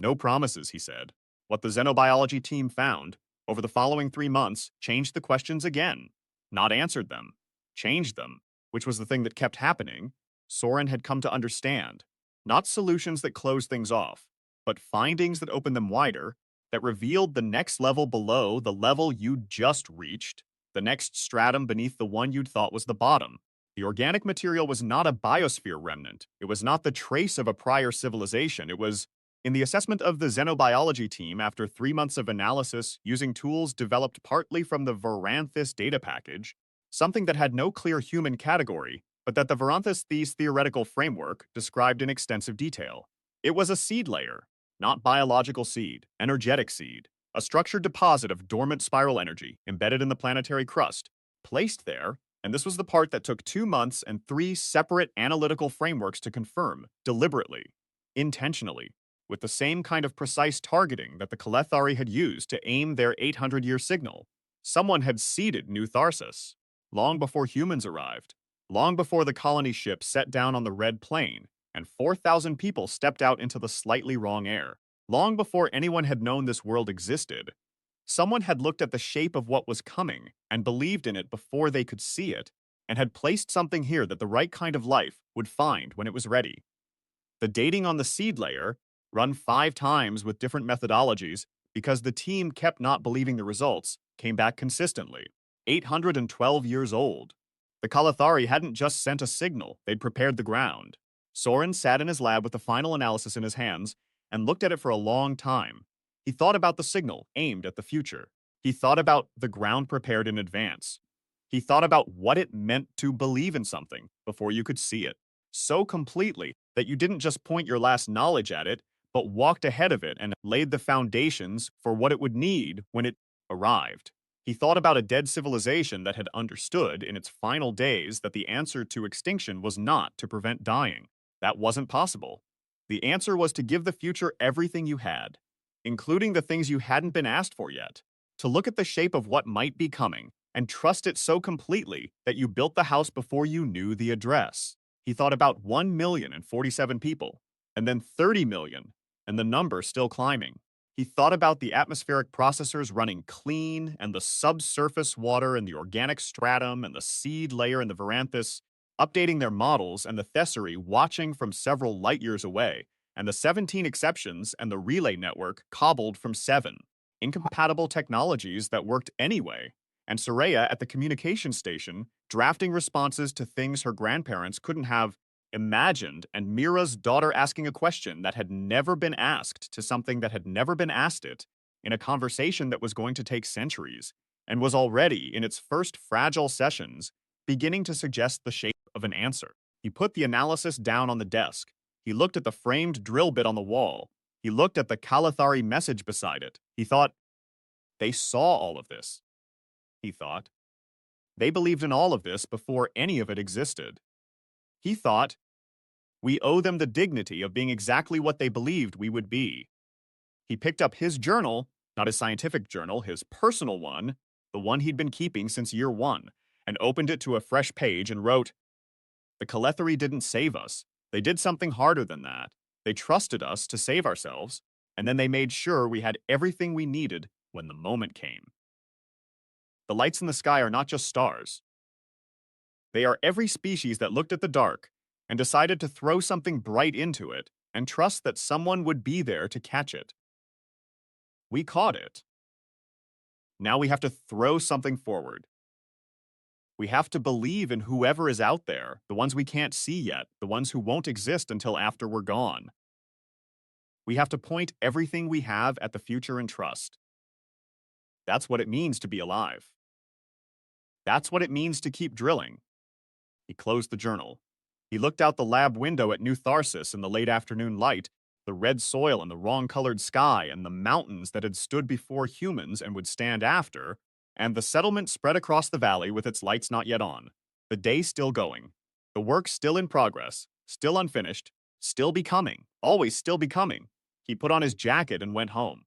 No promises, he said. What the xenobiology team found, over the following 3 months, changed the questions again. Not answered them. Changed them, which was the thing that kept happening. Soren had come to understand. Not solutions that closed things off, but findings that opened them wider, that revealed the next level below the level you'd just reached, the next stratum beneath the one you'd thought was the bottom. The organic material was not a biosphere remnant. It was not the trace of a prior civilization. It was, in the assessment of the xenobiology team after 3 months of analysis using tools developed partly from the Varanthus data package, something that had no clear human category, but that the Varanthus theoretical framework described in extensive detail. It was a seed layer, not biological seed, energetic seed, a structured deposit of dormant spiral energy embedded in the planetary crust, placed there, and this was the part that took 2 months and 3 separate analytical frameworks to confirm, deliberately, intentionally, with the same kind of precise targeting that the Kalethari had used to aim their 800-year signal. Someone had seeded New Tharsis, long before humans arrived, long before the colony ship set down on the Red Plain, and 4,000 people stepped out into the slightly wrong air. Long before anyone had known this world existed, someone had looked at the shape of what was coming and believed in it before they could see it, and had placed something here that the right kind of life would find when it was ready. The dating on the seed layer, run 5 times with different methodologies because the team kept not believing the results, came back consistently. 812 years old. The Kalethari hadn't just sent a signal, they'd prepared the ground. Soren sat in his lab with the final analysis in his hands and looked at it for a long time. He thought about the signal aimed at the future. He thought about the ground prepared in advance. He thought about what it meant to believe in something before you could see it. so completely that you didn't just point your last knowledge at it, but walked ahead of it and laid the foundations for what it would need when it arrived. He thought about a dead civilization that had understood in its final days that the answer to extinction was not to prevent dying. That wasn't possible. The answer was to give the future everything you had, including the things you hadn't been asked for yet, to look at the shape of what might be coming and trust it so completely that you built the house before you knew the address. He thought about 1,047 people, and then 30 million, and the number still climbing. He thought about the atmospheric processors running clean, and the subsurface water and the organic stratum and the seed layer in the Varanthus updating their models, and the Thessery watching from several light years away, and the 17 exceptions and the relay network cobbled from 7 incompatible technologies that worked anyway, and Soraya at the communication station drafting responses to things her grandparents couldn't have imagined, and Mira's daughter asking a question that had never been asked to something that had never been asked it in a conversation that was going to take centuries and was already, in its first fragile sessions, beginning to suggest the shape of an answer. He put the analysis down on the desk. He looked at the framed drill bit on the wall. He looked at the Kalathari message beside it. He thought, they saw all of this. He thought, they believed in all of this before any of it existed. He thought, we owe them the dignity of being exactly what they believed we would be. He picked up his journal, not his scientific journal, his personal one, the one he'd been keeping since year 1, and opened it to a fresh page and wrote, the Kalathari didn't save us. They did something harder than that. They trusted us to save ourselves, and then they made sure we had everything we needed when the moment came. The lights in the sky are not just stars. They are every species that looked at the dark and decided to throw something bright into it and trust that someone would be there to catch it. We caught it. Now we have to throw something forward. We have to believe in whoever is out there, the ones we can't see yet, the ones who won't exist until after we're gone. We have to point everything we have at the future and trust. That's what it means to be alive. That's what it means to keep drilling. He closed the journal. He looked out the lab window at New Tharsis in the late afternoon light, the red soil and the wrong-colored sky and the mountains that had stood before humans and would stand after, and the settlement spread across the valley with its lights not yet on, the day still going, the work still in progress, still unfinished, still becoming, always still becoming. He put on his jacket and went home.